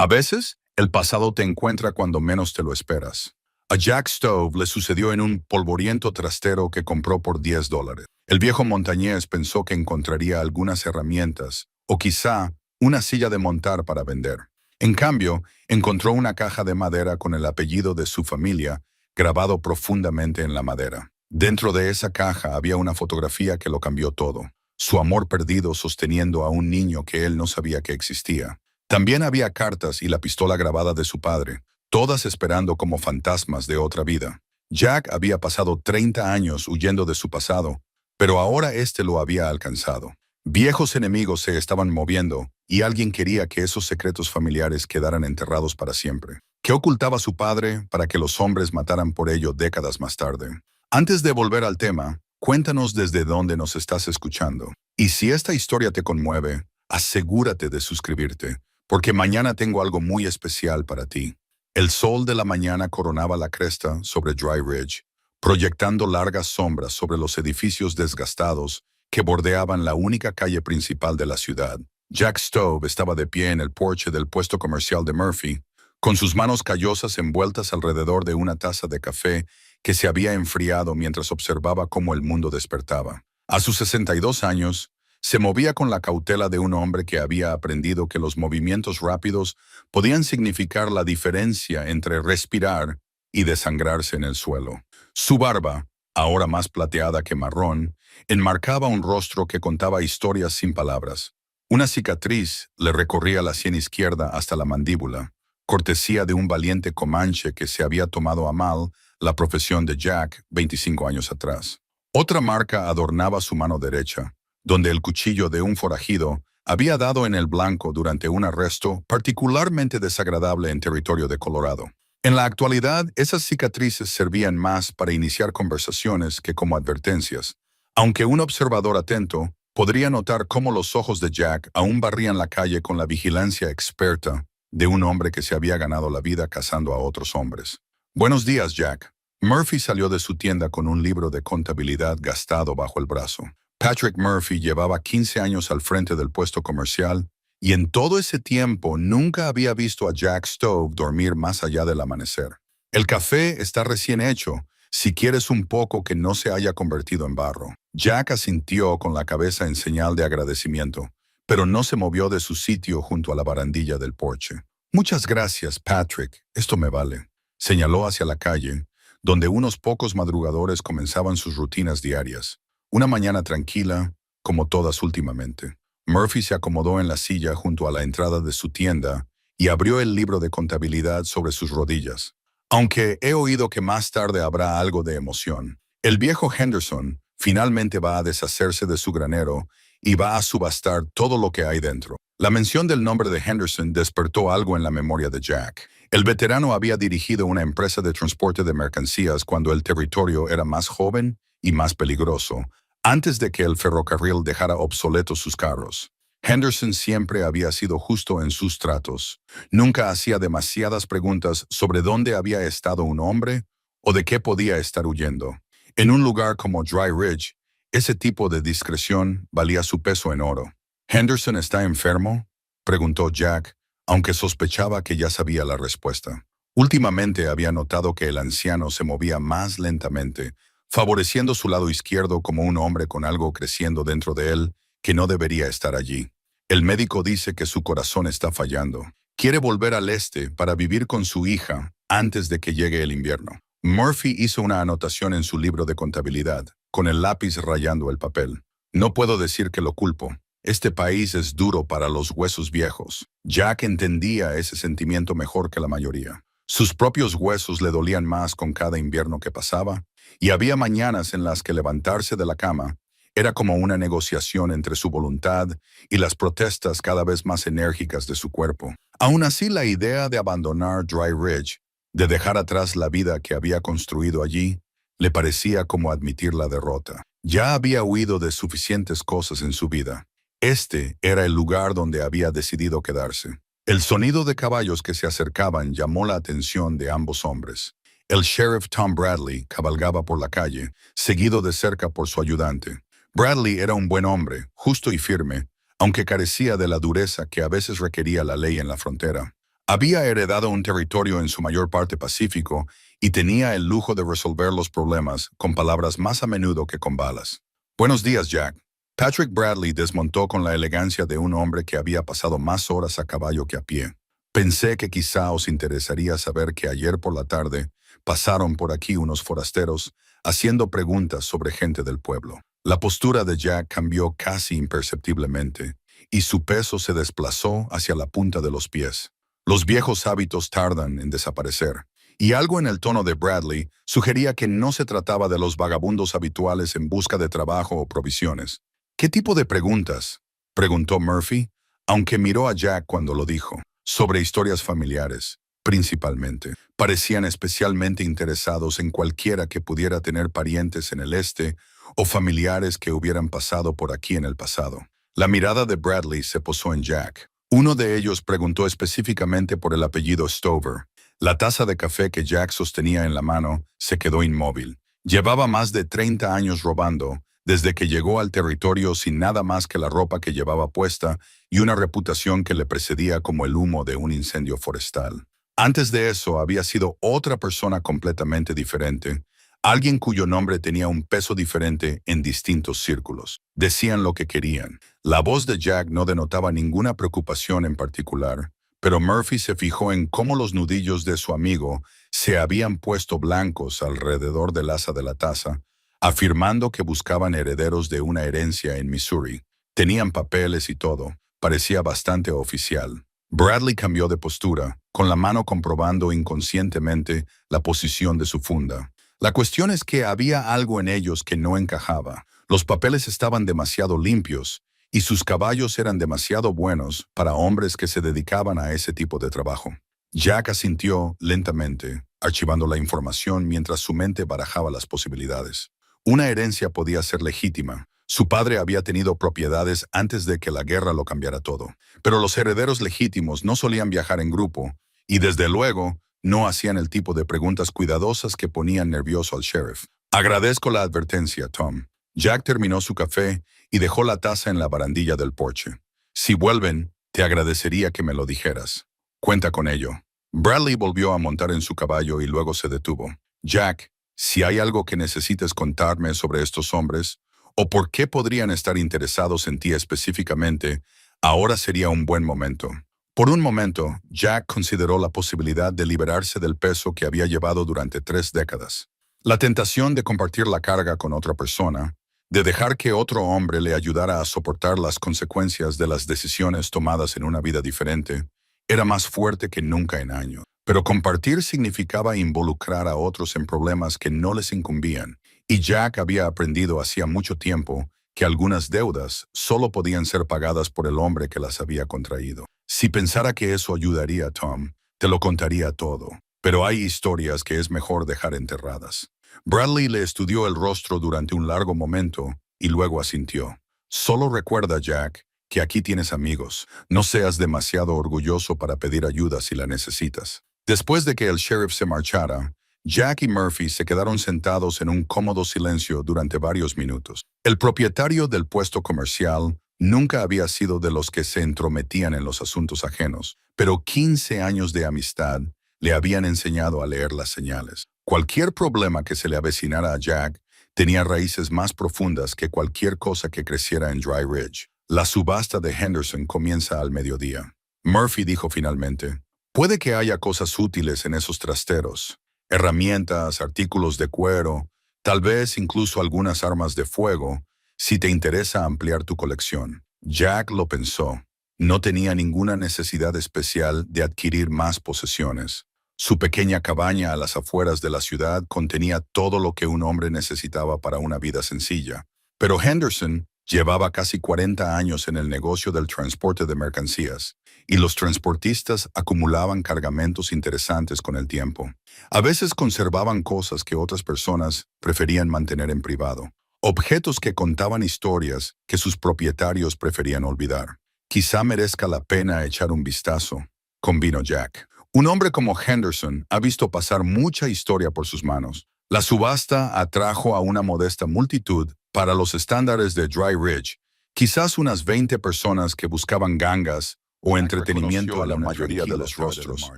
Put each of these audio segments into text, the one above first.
A veces, el pasado te encuentra cuando menos te lo esperas. A Jack Stove le sucedió en un polvoriento trastero que compró por $10. El viejo montañés pensó que encontraría algunas herramientas, o quizá una silla de montar para vender. En cambio, encontró una caja de madera con el apellido de su familia grabado profundamente en la madera. Dentro de esa caja había una fotografía que lo cambió todo. Su amor perdido sosteniendo a un niño que él no sabía que existía. También había cartas y la pistola grabada de su padre, todas esperando como fantasmas de otra vida. Jack había pasado 30 años huyendo de su pasado, pero ahora éste lo había alcanzado. Viejos enemigos se estaban moviendo y alguien quería que esos secretos familiares quedaran enterrados para siempre. ¿Qué ocultaba su padre para que los hombres mataran por ello décadas más tarde? Antes de volver al tema, cuéntanos desde dónde nos estás escuchando. Y si esta historia te conmueve, asegúrate de suscribirte, porque mañana tengo algo muy especial para ti. El sol de la mañana coronaba la cresta sobre Dry Ridge, proyectando largas sombras sobre los edificios desgastados que bordeaban la única calle principal de la ciudad. Jack Stove estaba de pie en el porche del puesto comercial de Murphy, con sus manos callosas envueltas alrededor de una taza de café que se había enfriado mientras observaba cómo el mundo despertaba. A sus 62 años, se movía con la cautela de un hombre que había aprendido que los movimientos rápidos podían significar la diferencia entre respirar y desangrarse en el suelo. Su barba, ahora más plateada que marrón, enmarcaba un rostro que contaba historias sin palabras. Una cicatriz le recorría la sien izquierda hasta la mandíbula, cortesía de un valiente comanche que se había tomado a mal la profesión de Jack 25 años atrás. Otra marca adornaba su mano derecha, donde el cuchillo de un forajido había dado en el blanco durante un arresto particularmente desagradable en territorio de Colorado. En la actualidad, esas cicatrices servían más para iniciar conversaciones que como advertencias, aunque un observador atento podría notar cómo los ojos de Jack aún barrían la calle con la vigilancia experta de un hombre que se había ganado la vida cazando a otros hombres. «Buenos días, Jack». Murphy salió de su tienda con un libro de contabilidad gastado bajo el brazo. Patrick Murphy llevaba 15 años al frente del puesto comercial y en todo ese tiempo nunca había visto a Jack Stove dormir más allá del amanecer. «El café está recién hecho, si quieres un poco que no se haya convertido en barro». Jack asintió con la cabeza en señal de agradecimiento, pero no se movió de su sitio junto a la barandilla del porche. «Muchas gracias, Patrick, esto me vale», señaló hacia la calle, donde unos pocos madrugadores comenzaban sus rutinas diarias. Una mañana tranquila, como todas últimamente. Murphy se acomodó en la silla junto a la entrada de su tienda y abrió el libro de contabilidad sobre sus rodillas. «Aunque he oído que más tarde habrá algo de emoción. El viejo Henderson finalmente va a deshacerse de su granero y va a subastar todo lo que hay dentro». La mención del nombre de Henderson despertó algo en la memoria de Jack. El veterano había dirigido una empresa de transporte de mercancías cuando el territorio era más joven y más peligroso, antes de que el ferrocarril dejara obsoletos sus carros. Henderson siempre había sido justo en sus tratos. Nunca hacía demasiadas preguntas sobre dónde había estado un hombre o de qué podía estar huyendo. En un lugar como Dry Ridge, ese tipo de discreción valía su peso en oro. «¿Henderson está enfermo?», preguntó Jack, aunque sospechaba que ya sabía la respuesta. Últimamente había notado que el anciano se movía más lentamente, favoreciendo su lado izquierdo como un hombre con algo creciendo dentro de él que no debería estar allí. «El médico dice que su corazón está fallando. Quiere volver al este para vivir con su hija antes de que llegue el invierno». Murphy hizo una anotación en su libro de contabilidad, con el lápiz rayando el papel. «No puedo decir que lo culpo. Este país es duro para los huesos viejos». Jack entendía ese sentimiento mejor que la mayoría. Sus propios huesos le dolían más con cada invierno que pasaba, y había mañanas en las que levantarse de la cama era como una negociación entre su voluntad y las protestas cada vez más enérgicas de su cuerpo. Aún así, la idea de abandonar Dry Ridge, de dejar atrás la vida que había construido allí, le parecía como admitir la derrota. Ya había huido de suficientes cosas en su vida. Este era el lugar donde había decidido quedarse. El sonido de caballos que se acercaban llamó la atención de ambos hombres. El sheriff Tom Bradley cabalgaba por la calle, seguido de cerca por su ayudante. Bradley era un buen hombre, justo y firme, aunque carecía de la dureza que a veces requería la ley en la frontera. Había heredado un territorio en su mayor parte pacífico y tenía el lujo de resolver los problemas con palabras más a menudo que con balas. Buenos días, Jack. Patrick Bradley desmontó con la elegancia de un hombre que había pasado más horas a caballo que a pie. Pensé que quizá os interesaría saber que ayer por la tarde pasaron por aquí unos forasteros haciendo preguntas sobre gente del pueblo. La postura de Jack cambió casi imperceptiblemente y su peso se desplazó hacia la punta de los pies. Los viejos hábitos tardan en desaparecer, y algo en el tono de Bradley sugería que no se trataba de los vagabundos habituales en busca de trabajo o provisiones. ¿Qué tipo de preguntas?, preguntó Murphy, aunque miró a Jack cuando lo dijo. Sobre historias familiares, principalmente. Parecían especialmente interesados en cualquiera que pudiera tener parientes en el este o familiares que hubieran pasado por aquí en el pasado. La mirada de Bradley se posó en Jack. Uno de ellos preguntó específicamente por el apellido Stover. La taza de café que Jack sostenía en la mano se quedó inmóvil. Llevaba más de 30 años robando, desde que llegó al territorio sin nada más que la ropa que llevaba puesta y una reputación que le precedía como el humo de un incendio forestal. Antes de eso había sido otra persona completamente diferente, alguien cuyo nombre tenía un peso diferente en distintos círculos. Decían lo que querían. La voz de Jack no denotaba ninguna preocupación en particular, pero Murphy se fijó en cómo los nudillos de su amigo se habían puesto blancos alrededor del asa de la taza, afirmando que buscaban herederos de una herencia en Missouri. Tenían papeles y todo. Parecía bastante oficial. Bradley cambió de postura, con la mano comprobando inconscientemente la posición de su funda. La cuestión es que había algo en ellos que no encajaba. Los papeles estaban demasiado limpios y sus caballos eran demasiado buenos para hombres que se dedicaban a ese tipo de trabajo. Jack asintió lentamente, archivando la información mientras su mente barajaba las posibilidades. Una herencia podía ser legítima. Su padre había tenido propiedades antes de que la guerra lo cambiara todo. Pero los herederos legítimos no solían viajar en grupo y, desde luego, no hacían el tipo de preguntas cuidadosas que ponían nervioso al sheriff. Agradezco la advertencia, Tom. Jack terminó su café y dejó la taza en la barandilla del porche. Si vuelven, te agradecería que me lo dijeras. Cuenta con ello. Bradley volvió a montar en su caballo y luego se detuvo. Jack, si hay algo que necesites contarme sobre estos hombres, o por qué podrían estar interesados en ti específicamente, ahora sería un buen momento. Por un momento, Jack consideró la posibilidad de liberarse del peso que había llevado durante 3 décadas. La tentación de compartir la carga con otra persona, de dejar que otro hombre le ayudara a soportar las consecuencias de las decisiones tomadas en una vida diferente, era más fuerte que nunca en años. Pero compartir significaba involucrar a otros en problemas que no les incumbían, y Jack había aprendido hacía mucho tiempo que algunas deudas solo podían ser pagadas por el hombre que las había contraído. Si pensara que eso ayudaría a Tom, te lo contaría todo, pero hay historias que es mejor dejar enterradas. Bradley le estudió el rostro durante un largo momento y luego asintió. Solo recuerda, Jack, que aquí tienes amigos. No seas demasiado orgulloso para pedir ayuda si la necesitas. Después de que el sheriff se marchara, Jack y Murphy se quedaron sentados en un cómodo silencio durante varios minutos. El propietario del puesto comercial nunca había sido de los que se entrometían en los asuntos ajenos, pero 15 años de amistad le habían enseñado a leer las señales. Cualquier problema que se le avecinara a Jack tenía raíces más profundas que cualquier cosa que creciera en Dry Ridge. La subasta de Henderson comienza al mediodía. Murphy dijo finalmente, puede que haya cosas útiles en esos trasteros. Herramientas, artículos de cuero, tal vez incluso algunas armas de fuego, si te interesa ampliar tu colección. Jack lo pensó. No tenía ninguna necesidad especial de adquirir más posesiones. Su pequeña cabaña a las afueras de la ciudad contenía todo lo que un hombre necesitaba para una vida sencilla. Pero Henderson llevaba casi 40 años en el negocio del transporte de mercancías, y los transportistas acumulaban cargamentos interesantes con el tiempo. A veces conservaban cosas que otras personas preferían mantener en privado, objetos que contaban historias que sus propietarios preferían olvidar. Quizá merezca la pena echar un vistazo, convino Jack. Un hombre como Henderson ha visto pasar mucha historia por sus manos. La subasta atrajo a una modesta multitud para los estándares de Dry Ridge, quizás unas 20 personas que buscaban gangas o entretenimiento a la mayoría de los rostros.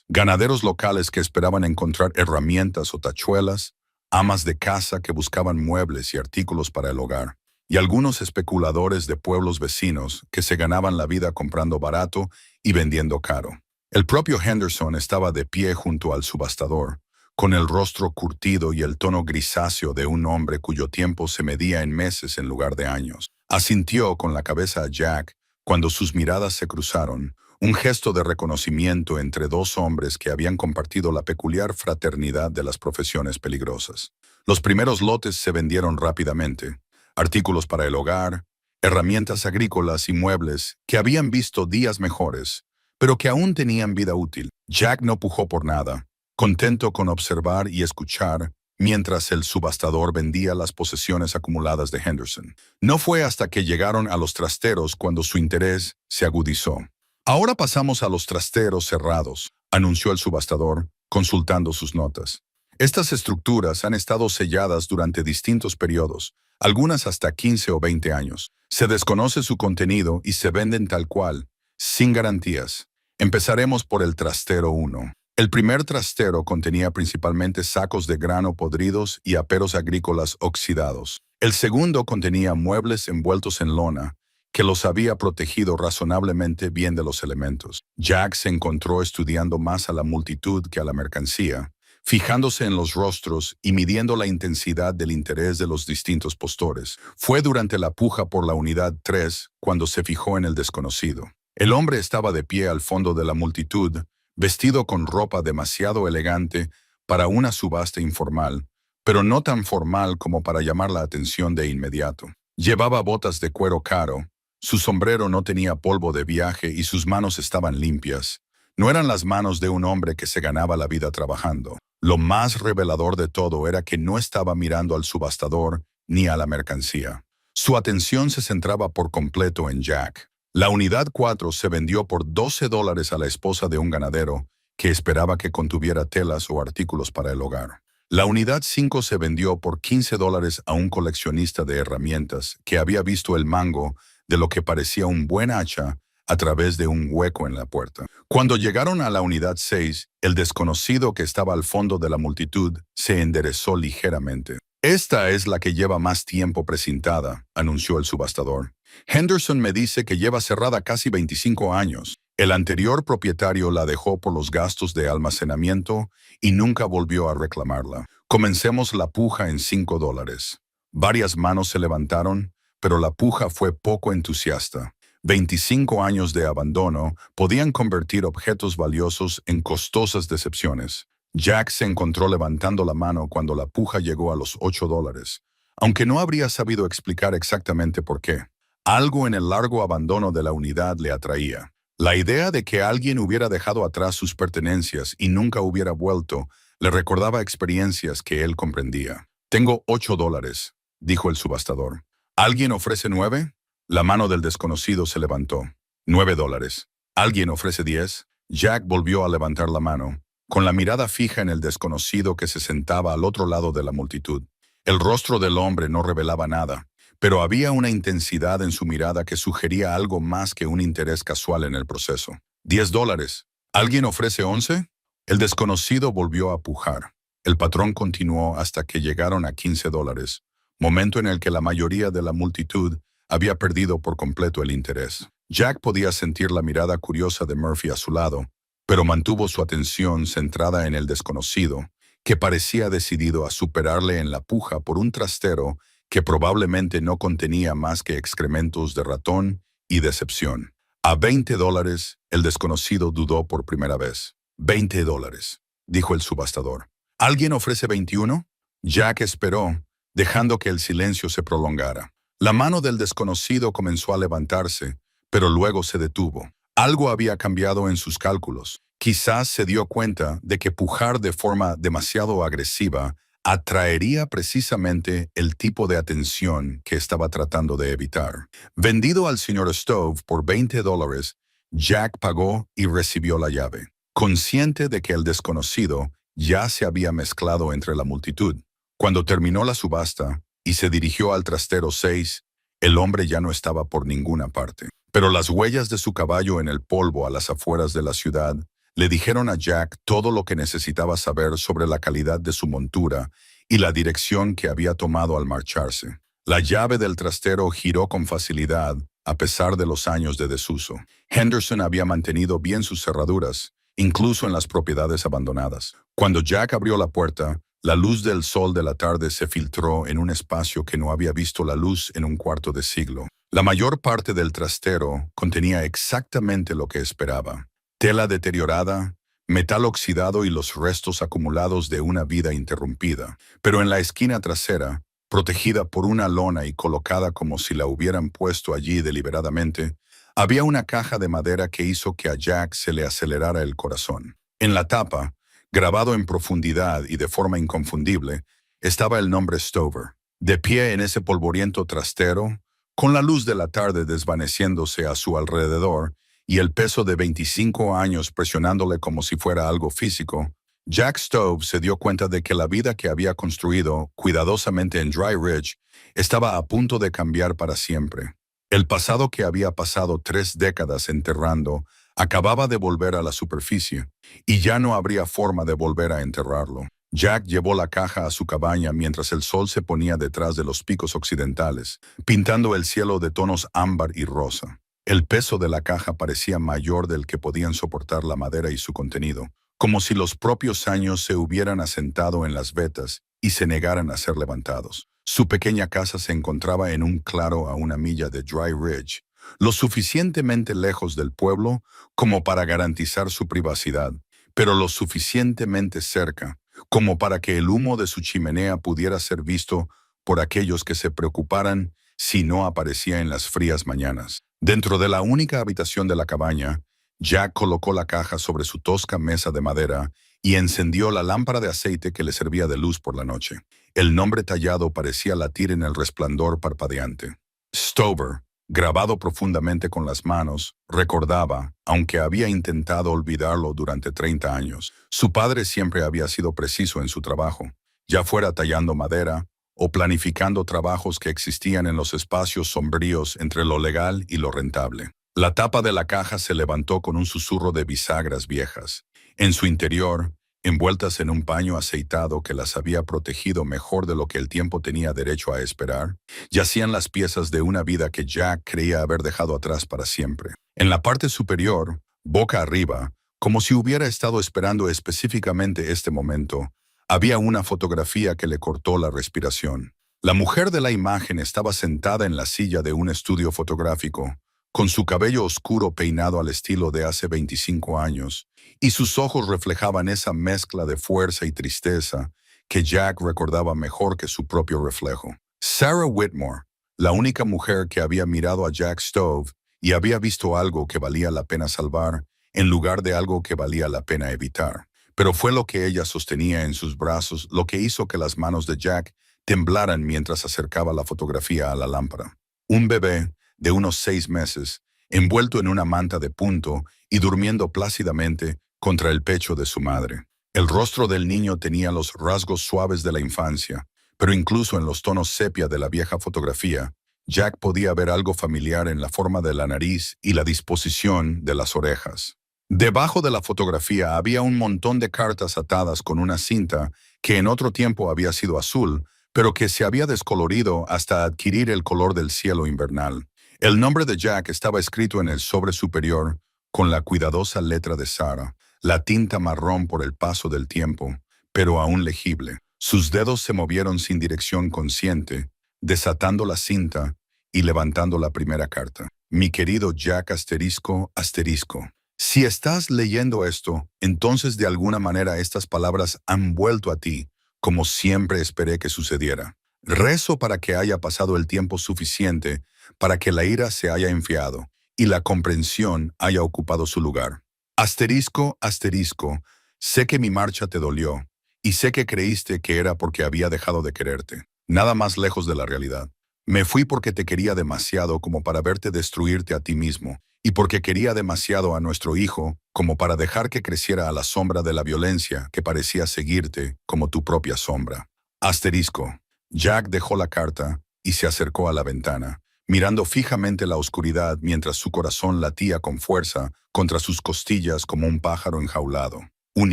Ganaderos locales que esperaban encontrar herramientas o tachuelas, amas de casa que buscaban muebles y artículos para el hogar, y algunos especuladores de pueblos vecinos que se ganaban la vida comprando barato y vendiendo caro. El propio Henderson estaba de pie junto al subastador, con el rostro curtido y el tono grisáceo de un hombre cuyo tiempo se medía en meses en lugar de años. Asintió con la cabeza a Jack cuando sus miradas se cruzaron, un gesto de reconocimiento entre dos hombres que habían compartido la peculiar fraternidad de las profesiones peligrosas. Los primeros lotes se vendieron rápidamente. Artículos para el hogar, herramientas agrícolas y muebles que habían visto días mejores, pero que aún tenían vida útil. Jack no pujó por nada, contento con observar y escuchar mientras el subastador vendía las posesiones acumuladas de Henderson. No fue hasta que llegaron a los trasteros cuando su interés se agudizó. «Ahora pasamos a los trasteros cerrados», anunció el subastador, consultando sus notas. Estas estructuras han estado selladas durante distintos periodos, algunas hasta 15 o 20 años. Se desconoce su contenido y se venden tal cual, sin garantías. Empezaremos por el trastero 1. El primer trastero contenía principalmente sacos de grano podridos y aperos agrícolas oxidados. El segundo contenía muebles envueltos en lona, que los había protegido razonablemente bien de los elementos. Jack se encontró estudiando más a la multitud que a la mercancía, fijándose en los rostros y midiendo la intensidad del interés de los distintos postores. Fue durante la puja por la unidad 3 cuando se fijó en el desconocido. El hombre estaba de pie al fondo de la multitud, vestido con ropa demasiado elegante para una subasta informal, pero no tan formal como para llamar la atención de inmediato. Llevaba botas de cuero caro, su sombrero no tenía polvo de viaje y sus manos estaban limpias. No eran las manos de un hombre que se ganaba la vida trabajando. Lo más revelador de todo era que no estaba mirando al subastador ni a la mercancía. Su atención se centraba por completo en Jack. La unidad 4 se vendió por $12 a la esposa de un ganadero que esperaba que contuviera telas o artículos para el hogar. La unidad 5 se vendió por $15 a un coleccionista de herramientas que había visto el mango de lo que parecía un buen hacha a través de un hueco en la puerta. Cuando llegaron a la unidad 6, el desconocido que estaba al fondo de la multitud se enderezó ligeramente. «Esta es la que lleva más tiempo precintada», anunció el subastador. «Henderson me dice que lleva cerrada casi 25 años. El anterior propietario la dejó por los gastos de almacenamiento y nunca volvió a reclamarla. Comencemos la puja en $5. Varias manos se levantaron, pero la puja fue poco entusiasta. 25 años de abandono podían convertir objetos valiosos en costosas decepciones. Jack se encontró levantando la mano cuando la puja llegó a los $8, aunque no habría sabido explicar exactamente por qué. Algo en el largo abandono de la unidad le atraía. La idea de que alguien hubiera dejado atrás sus pertenencias y nunca hubiera vuelto le recordaba experiencias que él comprendía. «Tengo $8», dijo el subastador. «¿Alguien ofrece 9? La mano del desconocido se levantó. $9. ¿Alguien ofrece 10? Jack volvió a levantar la mano, con la mirada fija en el desconocido que se sentaba al otro lado de la multitud. El rostro del hombre no revelaba nada, pero había una intensidad en su mirada que sugería algo más que un interés casual en el proceso. $10. ¿Alguien ofrece 11? El desconocido volvió a pujar. El patrón continuó hasta que llegaron a $15, momento en el que la mayoría de la multitud había perdido por completo el interés. Jack podía sentir la mirada curiosa de Murphy a su lado, pero mantuvo su atención centrada en el desconocido, que parecía decidido a superarle en la puja por un trastero que probablemente no contenía más que excrementos de ratón y decepción. A $20, el desconocido dudó por primera vez. $20, dijo el subastador. ¿Alguien ofrece 21? Jack esperó, dejando que el silencio se prolongara. La mano del desconocido comenzó a levantarse, pero luego se detuvo. Algo había cambiado en sus cálculos. Quizás se dio cuenta de que pujar de forma demasiado agresiva atraería precisamente el tipo de atención que estaba tratando de evitar. Vendido al señor Stove por $20, Jack pagó y recibió la llave, consciente de que el desconocido ya se había mezclado entre la multitud. Cuando terminó la subasta y se dirigió al trastero 6, el hombre ya no estaba por ninguna parte. Pero las huellas de su caballo en el polvo a las afueras de la ciudad le dijeron a Jack todo lo que necesitaba saber sobre la calidad de su montura y la dirección que había tomado al marcharse. La llave del trastero giró con facilidad, a pesar de los años de desuso. Henderson había mantenido bien sus cerraduras, incluso en las propiedades abandonadas. Cuando Jack abrió la puerta, la luz del sol de la tarde se filtró en un espacio que no había visto la luz en un cuarto de siglo. La mayor parte del trastero contenía exactamente lo que esperaba: tela deteriorada, metal oxidado y los restos acumulados de una vida interrumpida. Pero en la esquina trasera, protegida por una lona y colocada como si la hubieran puesto allí deliberadamente, había una caja de madera que hizo que a Jack se le acelerara el corazón. En la tapa, grabado en profundidad y de forma inconfundible, estaba el nombre Stover. De pie en ese polvoriento trastero, con la luz de la tarde desvaneciéndose a su alrededor y el peso de 25 años presionándole como si fuera algo físico, Jack Stove se dio cuenta de que la vida que había construido cuidadosamente en Dry Ridge estaba a punto de cambiar para siempre. El pasado que había pasado 3 décadas enterrando acababa de volver a la superficie, y ya no habría forma de volver a enterrarlo. Jack llevó la caja a su cabaña mientras el sol se ponía detrás de los picos occidentales, pintando el cielo de tonos ámbar y rosa. El peso de la caja parecía mayor del que podían soportar la madera y su contenido, como si los propios años se hubieran asentado en las vetas y se negaran a ser levantados. Su pequeña casa se encontraba en un claro a 1 milla de Dry Ridge, lo suficientemente lejos del pueblo como para garantizar su privacidad, pero lo suficientemente cerca como para que el humo de su chimenea pudiera ser visto por aquellos que se preocuparan si no aparecía en las frías mañanas. Dentro de la única habitación de la cabaña, Jack colocó la caja sobre su tosca mesa de madera y encendió la lámpara de aceite que le servía de luz por la noche. El nombre tallado parecía latir en el resplandor parpadeante. Stover, grabado profundamente con las manos, recordaba, aunque había intentado olvidarlo durante 30 años. Su padre siempre había sido preciso en su trabajo, ya fuera tallando madera o planificando trabajos que existían en los espacios sombríos entre lo legal y lo rentable. La tapa de la caja se levantó con un susurro de bisagras viejas. En su interior, envueltas en un paño aceitado que las había protegido mejor de lo que el tiempo tenía derecho a esperar, yacían las piezas de una vida que Jack creía haber dejado atrás para siempre. En la parte superior, boca arriba, como si hubiera estado esperando específicamente este momento, había una fotografía que le cortó la respiración. La mujer de la imagen estaba sentada en la silla de un estudio fotográfico, con su cabello oscuro peinado al estilo de hace 25 años, y sus ojos reflejaban esa mezcla de fuerza y tristeza que Jack recordaba mejor que su propio reflejo. Sarah Whitmore, la única mujer que había mirado a Jack Stove y había visto algo que valía la pena salvar en lugar de algo que valía la pena evitar. Pero fue lo que ella sostenía en sus brazos lo que hizo que las manos de Jack temblaran mientras acercaba la fotografía a la lámpara. Un bebé de unos 6 meses, envuelto en una manta de punto y durmiendo plácidamente contra el pecho de su madre. El rostro del niño tenía los rasgos suaves de la infancia, pero incluso en los tonos sepia de la vieja fotografía, Jack podía ver algo familiar en la forma de la nariz y la disposición de las orejas. Debajo de la fotografía había un montón de cartas atadas con una cinta que en otro tiempo había sido azul, pero que se había descolorido hasta adquirir el color del cielo invernal. El nombre de Jack estaba escrito en el sobre superior con la cuidadosa letra de Sarah, la tinta marrón por el paso del tiempo, pero aún legible. Sus dedos se movieron sin dirección consciente, desatando la cinta y levantando la primera carta. Mi querido Jack asterisco, asterisco. Si estás leyendo esto, entonces de alguna manera estas palabras han vuelto a ti, como siempre esperé que sucediera. Rezo para que haya pasado el tiempo suficiente para que la ira se haya enfriado y la comprensión haya ocupado su lugar. Asterisco, asterisco, sé que mi marcha te dolió y sé que creíste que era porque había dejado de quererte. Nada más lejos de la realidad. Me fui porque te quería demasiado como para verte destruirte a ti mismo y porque quería demasiado a nuestro hijo como para dejar que creciera a la sombra de la violencia que parecía seguirte como tu propia sombra. Asterisco. Jack dejó la carta y se acercó a la ventana, mirando fijamente la oscuridad mientras su corazón latía con fuerza contra sus costillas como un pájaro enjaulado. Un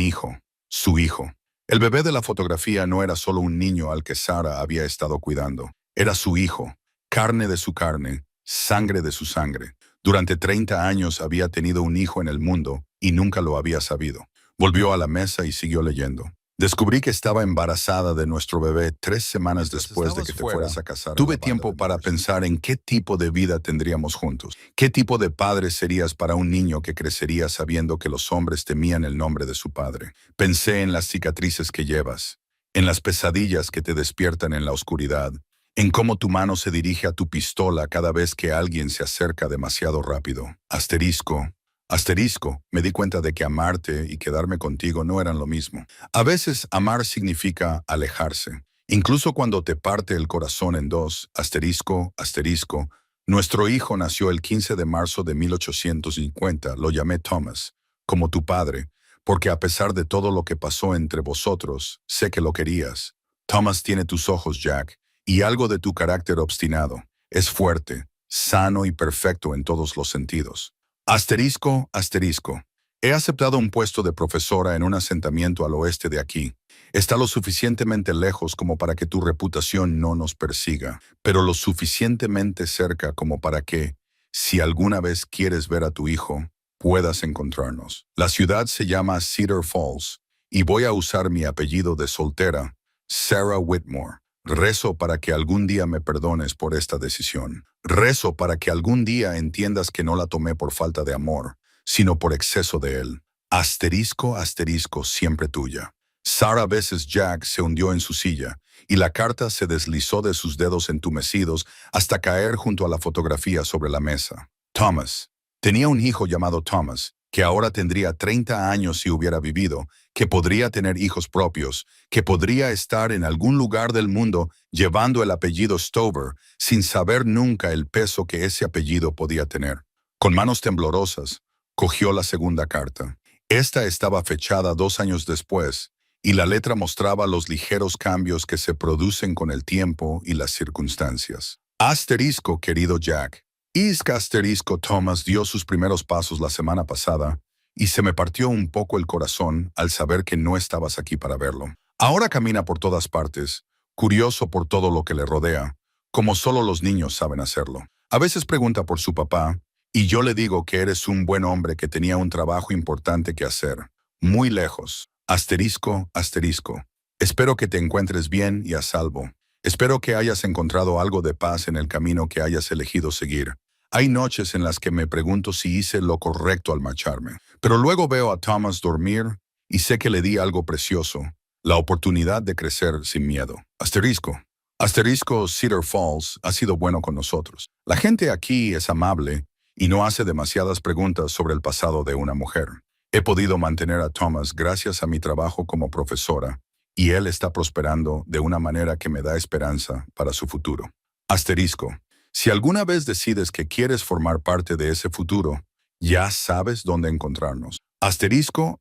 hijo, su hijo. El bebé de la fotografía no era solo un niño al que Sarah había estado cuidando. Era su hijo, carne de su carne, sangre de su sangre. Durante 30 años había tenido un hijo en el mundo y nunca lo había sabido. Volvió a la mesa y siguió leyendo. Descubrí que estaba embarazada de nuestro bebé 3 semanas después de que te fueras a casar. Tuve tiempo para pensar en qué tipo de vida tendríamos juntos. ¿Qué tipo de padre serías para un niño que crecería sabiendo que los hombres temían el nombre de su padre? Pensé en las cicatrices que llevas, en las pesadillas que te despiertan en la oscuridad, en cómo tu mano se dirige a tu pistola cada vez que alguien se acerca demasiado rápido. Asterisco, me di cuenta de que amarte y quedarme contigo no eran lo mismo. A veces amar significa alejarse. Incluso cuando te parte el corazón en dos, asterisco, nuestro hijo nació el 15 de marzo de 1850, lo llamé Thomas, como tu padre, porque a pesar de todo lo que pasó entre vosotros, sé que lo querías. Thomas tiene tus ojos, Jack, y algo de tu carácter obstinado. Es fuerte, sano y perfecto en todos los sentidos. Asterisco. He aceptado un puesto de profesora en un asentamiento al oeste de aquí. Está lo suficientemente lejos como para que tu reputación no nos persiga, pero lo suficientemente cerca como para que, si alguna vez quieres ver a tu hijo, puedas encontrarnos. La ciudad se llama Cedar Falls, y voy a usar mi apellido de soltera, Sarah Whitmore. Rezo para que algún día me perdones por esta decisión. Rezo para que algún día entiendas que no la tomé por falta de amor, sino por exceso de él. Asterisco, siempre tuya. Sarah veces Jack se hundió en su silla, y la carta se deslizó de sus dedos entumecidos hasta caer junto a la fotografía sobre la mesa. Thomas. Tenía un hijo llamado Thomas, que ahora tendría 30 años si hubiera vivido, que podría tener hijos propios, que podría estar en algún lugar del mundo llevando el apellido Stover, sin saber nunca el peso que ese apellido podía tener. Con manos temblorosas, cogió la segunda carta. Esta estaba fechada 2 años después, y la letra mostraba los ligeros cambios que se producen con el tiempo y las circunstancias. Asterisco, querido Jack. Asterisco, Thomas dio sus primeros pasos la semana pasada y se me partió un poco el corazón al saber que no estabas aquí para verlo. Ahora camina por todas partes, curioso por todo lo que le rodea, como solo los niños saben hacerlo. A veces pregunta por su papá y yo le digo que eres un buen hombre que tenía un trabajo importante que hacer, muy lejos. Asterisco. Espero que te encuentres bien y a salvo. Espero que hayas encontrado algo de paz en el camino que hayas elegido seguir. Hay noches en las que me pregunto si hice lo correcto al marcharme, pero luego veo a Thomas dormir y sé que le di algo precioso, la oportunidad de crecer sin miedo. Asterisco, Cedar Falls ha sido bueno con nosotros. La gente aquí es amable y no hace demasiadas preguntas sobre el pasado de una mujer. He podido mantener a Thomas gracias a mi trabajo como profesora, y él está prosperando de una manera que me da esperanza para su futuro. Asterisco. Si alguna vez decides que quieres formar parte de ese futuro, ya sabes dónde encontrarnos. Asterisco,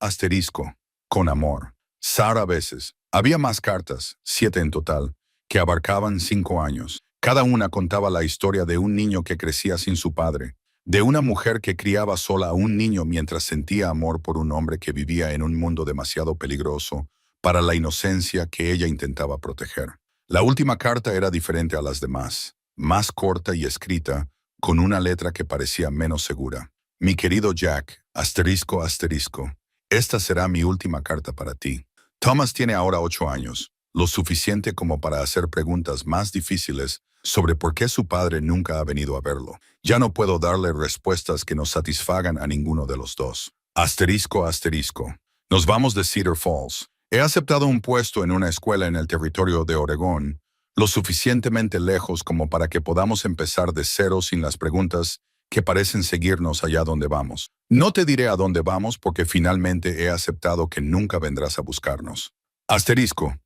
con amor. Sarah veces. Había más cartas, 7 en total, que abarcaban 5 años. Cada una contaba la historia de un niño que crecía sin su padre, de una mujer que criaba sola a un niño mientras sentía amor por un hombre que vivía en un mundo demasiado peligroso para la inocencia que ella intentaba proteger. La última carta era diferente a las demás, más corta y escrita, con una letra que parecía menos segura. Mi querido Jack, asterisco, esta será mi última carta para ti. Thomas tiene ahora 8 años, lo suficiente como para hacer preguntas más difíciles sobre por qué su padre nunca ha venido a verlo. Ya no puedo darle respuestas que nos satisfagan a ninguno de los dos. Asterisco. Nos vamos de Cedar Falls. He aceptado un puesto en una escuela en el territorio de Oregón, lo suficientemente lejos como para que podamos empezar de cero sin las preguntas que parecen seguirnos allá donde vamos. No te diré a dónde vamos porque finalmente he aceptado que nunca vendrás a buscarnos. Asterisco.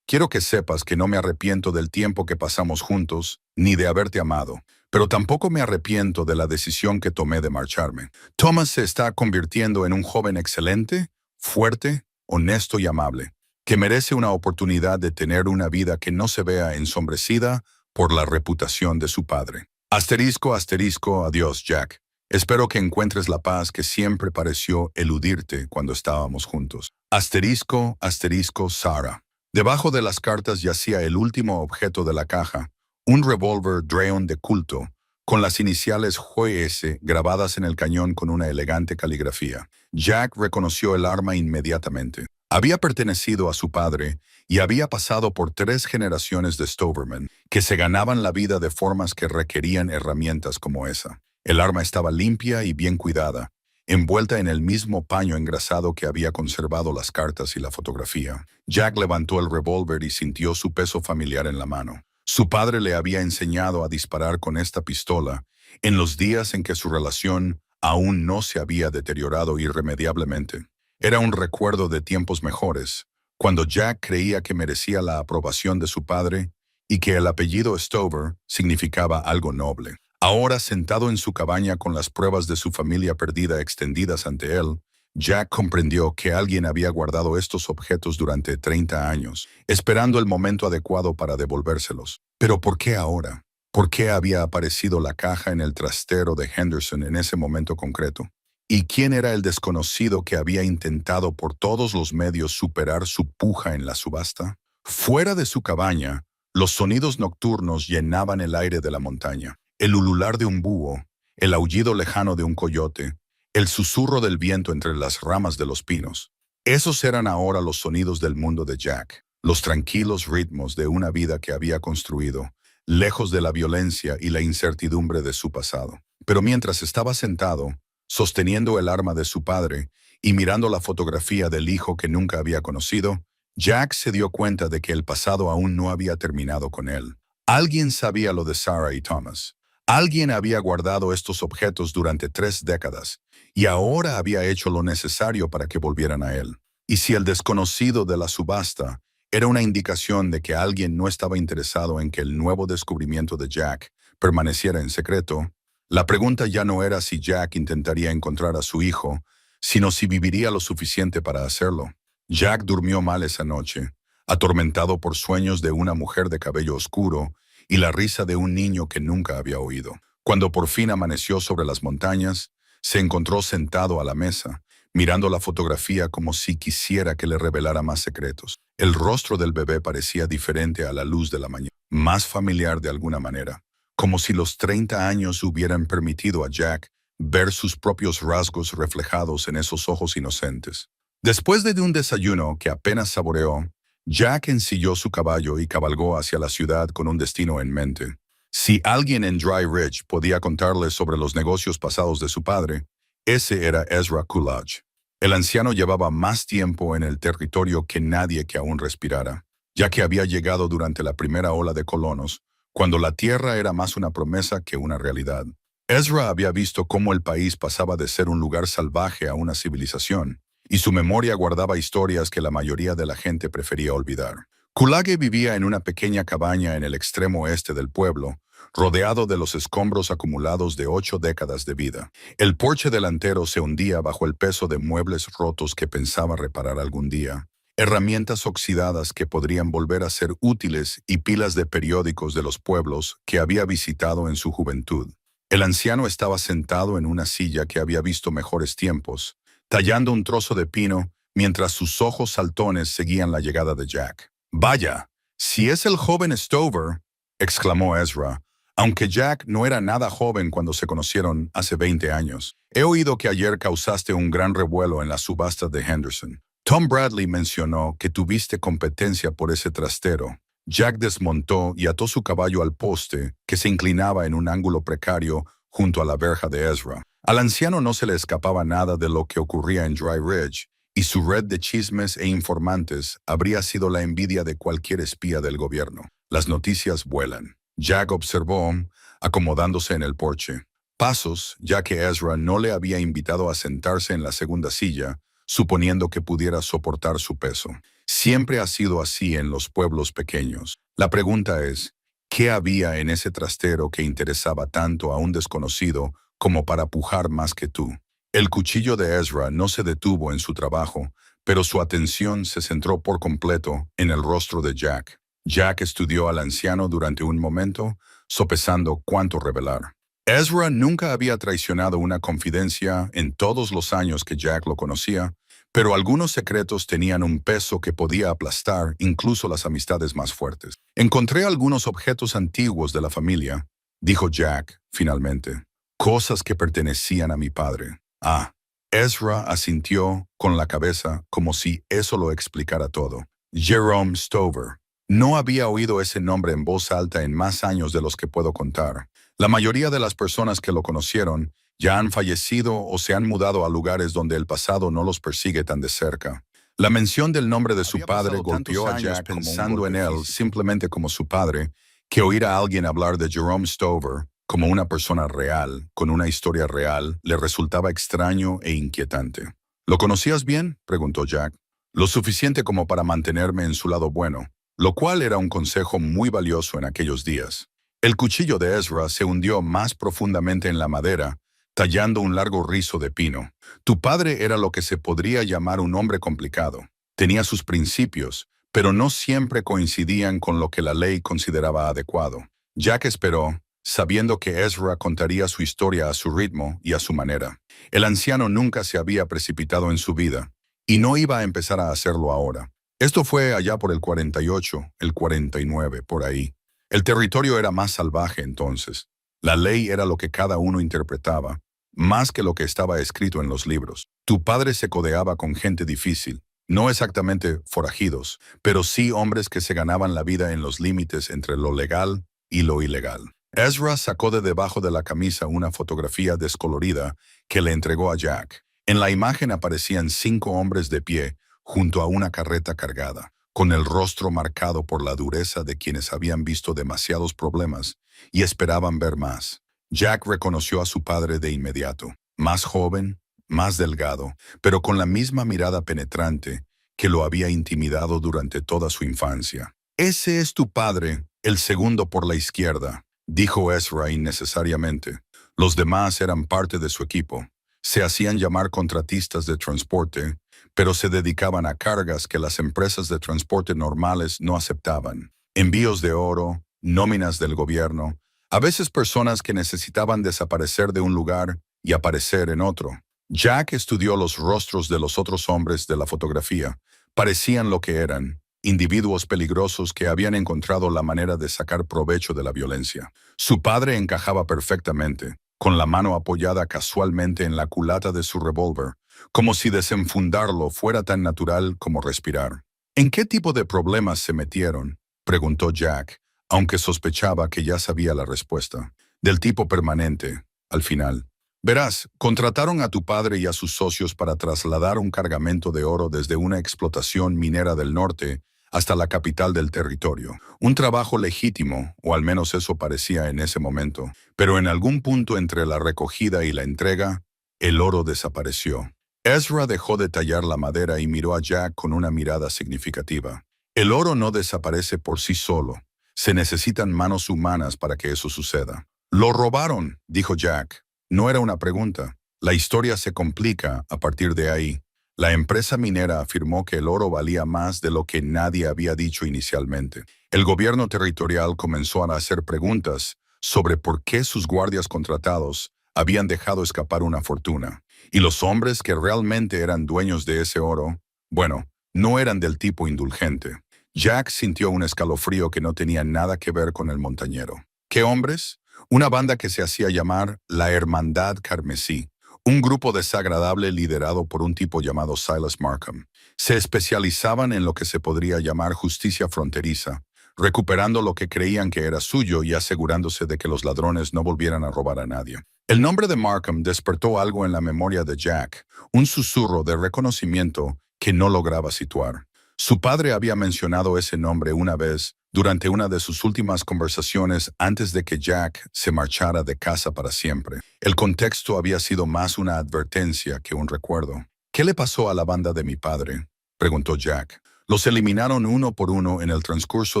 Quiero que sepas que no me arrepiento del tiempo que pasamos juntos, ni de haberte amado, pero tampoco me arrepiento de la decisión que tomé de marcharme. Thomas se está convirtiendo en un joven excelente, fuerte, honesto y amable, que merece una oportunidad de tener una vida que no se vea ensombrecida por la reputación de su padre. Asterisco, asterisco, adiós, Jack. Espero que encuentres la paz que siempre pareció eludirte cuando estábamos juntos. Asterisco, asterisco, Sarah. Debajo de las cartas yacía el último objeto de la caja, un revólver Drayon de culto, con las iniciales JS grabadas en el cañón con una elegante caligrafía. Jack reconoció el arma inmediatamente. Había pertenecido a su padre y había pasado por 3 generaciones de Stovermen, que se ganaban la vida de formas que requerían herramientas como esa. El arma estaba limpia y bien cuidada, envuelta en el mismo paño engrasado que había conservado las cartas y la fotografía. Jack levantó el revólver y sintió su peso familiar en la mano. Su padre le había enseñado a disparar con esta pistola en los días en que su relación aún no se había deteriorado irremediablemente. Era un recuerdo de tiempos mejores, cuando Jack creía que merecía la aprobación de su padre y que el apellido Stover significaba algo noble. Ahora, sentado en su cabaña con las pruebas de su familia perdida extendidas ante él, Jack comprendió que alguien había guardado estos objetos durante 30 años, esperando el momento adecuado para devolvérselos. Pero ¿por qué ahora? ¿Por qué había aparecido la caja en el trastero de Henderson en ese momento concreto? ¿Y quién era el desconocido que había intentado por todos los medios superar su puja en la subasta? Fuera de su cabaña, los sonidos nocturnos llenaban el aire de la montaña. El ulular de un búho, el aullido lejano de un coyote, el susurro del viento entre las ramas de los pinos. Esos eran ahora los sonidos del mundo de Jack, los tranquilos ritmos de una vida que había construido, lejos de la violencia y la incertidumbre de su pasado. Pero mientras estaba sentado, sosteniendo el arma de su padre y mirando la fotografía del hijo que nunca había conocido, Jack se dio cuenta de que el pasado aún no había terminado con él. Alguien sabía lo de Sarah y Thomas. Alguien había guardado estos objetos durante 3 décadas y ahora había hecho lo necesario para que volvieran a él. Y si el desconocido de la subasta era una indicación de que alguien no estaba interesado en que el nuevo descubrimiento de Jack permaneciera en secreto, la pregunta ya no era si Jack intentaría encontrar a su hijo, sino si viviría lo suficiente para hacerlo. Jack durmió mal esa noche, atormentado por sueños de una mujer de cabello oscuro y la risa de un niño que nunca había oído. Cuando por fin amaneció sobre las montañas, se encontró sentado a la mesa, mirando la fotografía como si quisiera que le revelara más secretos. El rostro del bebé parecía diferente a la luz de la mañana, más familiar de alguna manera, como si los 30 años hubieran permitido a Jack ver sus propios rasgos reflejados en esos ojos inocentes. Después de un desayuno que apenas saboreó, Jack ensilló su caballo y cabalgó hacia la ciudad con un destino en mente. Si alguien en Dry Ridge podía contarle sobre los negocios pasados de su padre, ese era Ezra Coolidge. El anciano llevaba más tiempo en el territorio que nadie que aún respirara, ya que había llegado durante la primera ola de colonos, cuando la tierra era más una promesa que una realidad. Ezra había visto cómo el país pasaba de ser un lugar salvaje a una civilización, y su memoria guardaba historias que la mayoría de la gente prefería olvidar. Coolidge vivía en una pequeña cabaña en el extremo oeste del pueblo, rodeado de los escombros acumulados de 8 décadas de vida. El porche delantero se hundía bajo el peso de muebles rotos que pensaba reparar algún día, herramientas oxidadas que podrían volver a ser útiles y pilas de periódicos de los pueblos que había visitado en su juventud. El anciano estaba sentado en una silla que había visto mejores tiempos, tallando un trozo de pino mientras sus ojos saltones seguían la llegada de Jack. «Vaya, si es el joven Stover», exclamó Ezra, aunque Jack no era nada joven cuando se conocieron hace 20 años. «He oído que ayer causaste un gran revuelo en la subasta de Henderson. Tom Bradley mencionó que tuviste competencia por ese trastero». Jack desmontó y ató su caballo al poste que se inclinaba en un ángulo precario junto a la verja de Ezra. Al anciano no se le escapaba nada de lo que ocurría en Dry Ridge, y su red de chismes e informantes habría sido la envidia de cualquier espía del gobierno. Las noticias vuelan. Jack observó, acomodándose en el porche. Pasos, ya que Ezra no le había invitado a sentarse en la segunda silla, suponiendo que pudiera soportar su peso. Siempre ha sido así en los pueblos pequeños. La pregunta es, ¿qué había en ese trastero que interesaba tanto a un desconocido como para pujar más que tú? El cuchillo de Ezra no se detuvo en su trabajo, pero su atención se centró por completo en el rostro de Jack. Jack estudió al anciano durante un momento, sopesando cuánto revelar. Ezra nunca había traicionado una confidencia en todos los años que Jack lo conocía, pero algunos secretos tenían un peso que podía aplastar incluso las amistades más fuertes. Encontré algunos objetos antiguos de la familia, dijo Jack, finalmente. Cosas que pertenecían a mi padre. Ah, Ezra asintió con la cabeza como si eso lo explicara todo. Jerome Stover. No había oído ese nombre en voz alta en más años de los que puedo contar. La mayoría de las personas que lo conocieron ya han fallecido o se han mudado a lugares donde el pasado no los persigue tan de cerca. La mención del nombre de su padre golpeó a Jack pensando en él simplemente como su padre, que oír a alguien hablar de Jerome Stover como una persona real, con una historia real, le resultaba extraño e inquietante. ¿Lo conocías bien?, preguntó Jack. Lo suficiente como para mantenerme en su lado bueno, lo cual era un consejo muy valioso en aquellos días. El cuchillo de Ezra se hundió más profundamente en la madera, tallando un largo rizo de pino. Tu padre era lo que se podría llamar un hombre complicado. Tenía sus principios, pero no siempre coincidían con lo que la ley consideraba adecuado. Jack esperó, sabiendo que Ezra contaría su historia a su ritmo y a su manera. El anciano nunca se había precipitado en su vida, y no iba a empezar a hacerlo ahora. Esto fue allá por el 48, el 49, por ahí. El territorio era más salvaje entonces. La ley era lo que cada uno interpretaba, más que lo que estaba escrito en los libros. Tu padre se codeaba con gente difícil, no exactamente forajidos, pero sí hombres que se ganaban la vida en los límites entre lo legal y lo ilegal. Ezra sacó de debajo de la camisa una fotografía descolorida que le entregó a Jack. En la imagen aparecían 5 hombres de pie, junto a una carreta cargada, con el rostro marcado por la dureza de quienes habían visto demasiados problemas y esperaban ver más. Jack reconoció a su padre de inmediato, más joven, más delgado, pero con la misma mirada penetrante que lo había intimidado durante toda su infancia. «Ese es tu padre, el segundo por la izquierda», dijo Ezra innecesariamente. Los demás eran parte de su equipo. Se hacían llamar contratistas de transporte, pero se dedicaban a cargas que las empresas de transporte normales no aceptaban. Envíos de oro, nóminas del gobierno, a veces personas que necesitaban desaparecer de un lugar y aparecer en otro. Jack estudió los rostros de los otros hombres de la fotografía. Parecían lo que eran, individuos peligrosos que habían encontrado la manera de sacar provecho de la violencia. Su padre encajaba perfectamente, con la mano apoyada casualmente en la culata de su revólver, como si desenfundarlo fuera tan natural como respirar. «¿En qué tipo de problemas se metieron?», preguntó Jack, aunque sospechaba que ya sabía la respuesta. «Del tipo permanente», al final. «Verás, contrataron a tu padre y a sus socios para trasladar un cargamento de oro desde una explotación minera del norte hasta la capital del territorio. Un trabajo legítimo, o al menos eso parecía en ese momento. Pero en algún punto entre la recogida y la entrega, el oro desapareció». Ezra dejó de tallar la madera y miró a Jack con una mirada significativa. «El oro no desaparece por sí solo. Se necesitan manos humanas para que eso suceda». «Lo robaron», dijo Jack. No era una pregunta. La historia se complica a partir de ahí. La empresa minera afirmó que el oro valía más de lo que nadie había dicho inicialmente. El gobierno territorial comenzó a hacer preguntas sobre por qué sus guardias contratados habían dejado escapar una fortuna. Y los hombres que realmente eran dueños de ese oro, bueno, no eran del tipo indulgente. Jack sintió un escalofrío que no tenía nada que ver con el montañero. ¿Qué hombres? Una banda que se hacía llamar la Hermandad Carmesí, un grupo desagradable liderado por un tipo llamado Silas Markham. Se especializaban en lo que se podría llamar justicia fronteriza, recuperando lo que creían que era suyo y asegurándose de que los ladrones no volvieran a robar a nadie. El nombre de Markham despertó algo en la memoria de Jack, un susurro de reconocimiento que no lograba situar. Su padre había mencionado ese nombre una vez durante una de sus últimas conversaciones antes de que Jack se marchara de casa para siempre. El contexto había sido más una advertencia que un recuerdo. «¿Qué le pasó a la banda de mi padre?», preguntó Jack. «Los eliminaron uno por uno en el transcurso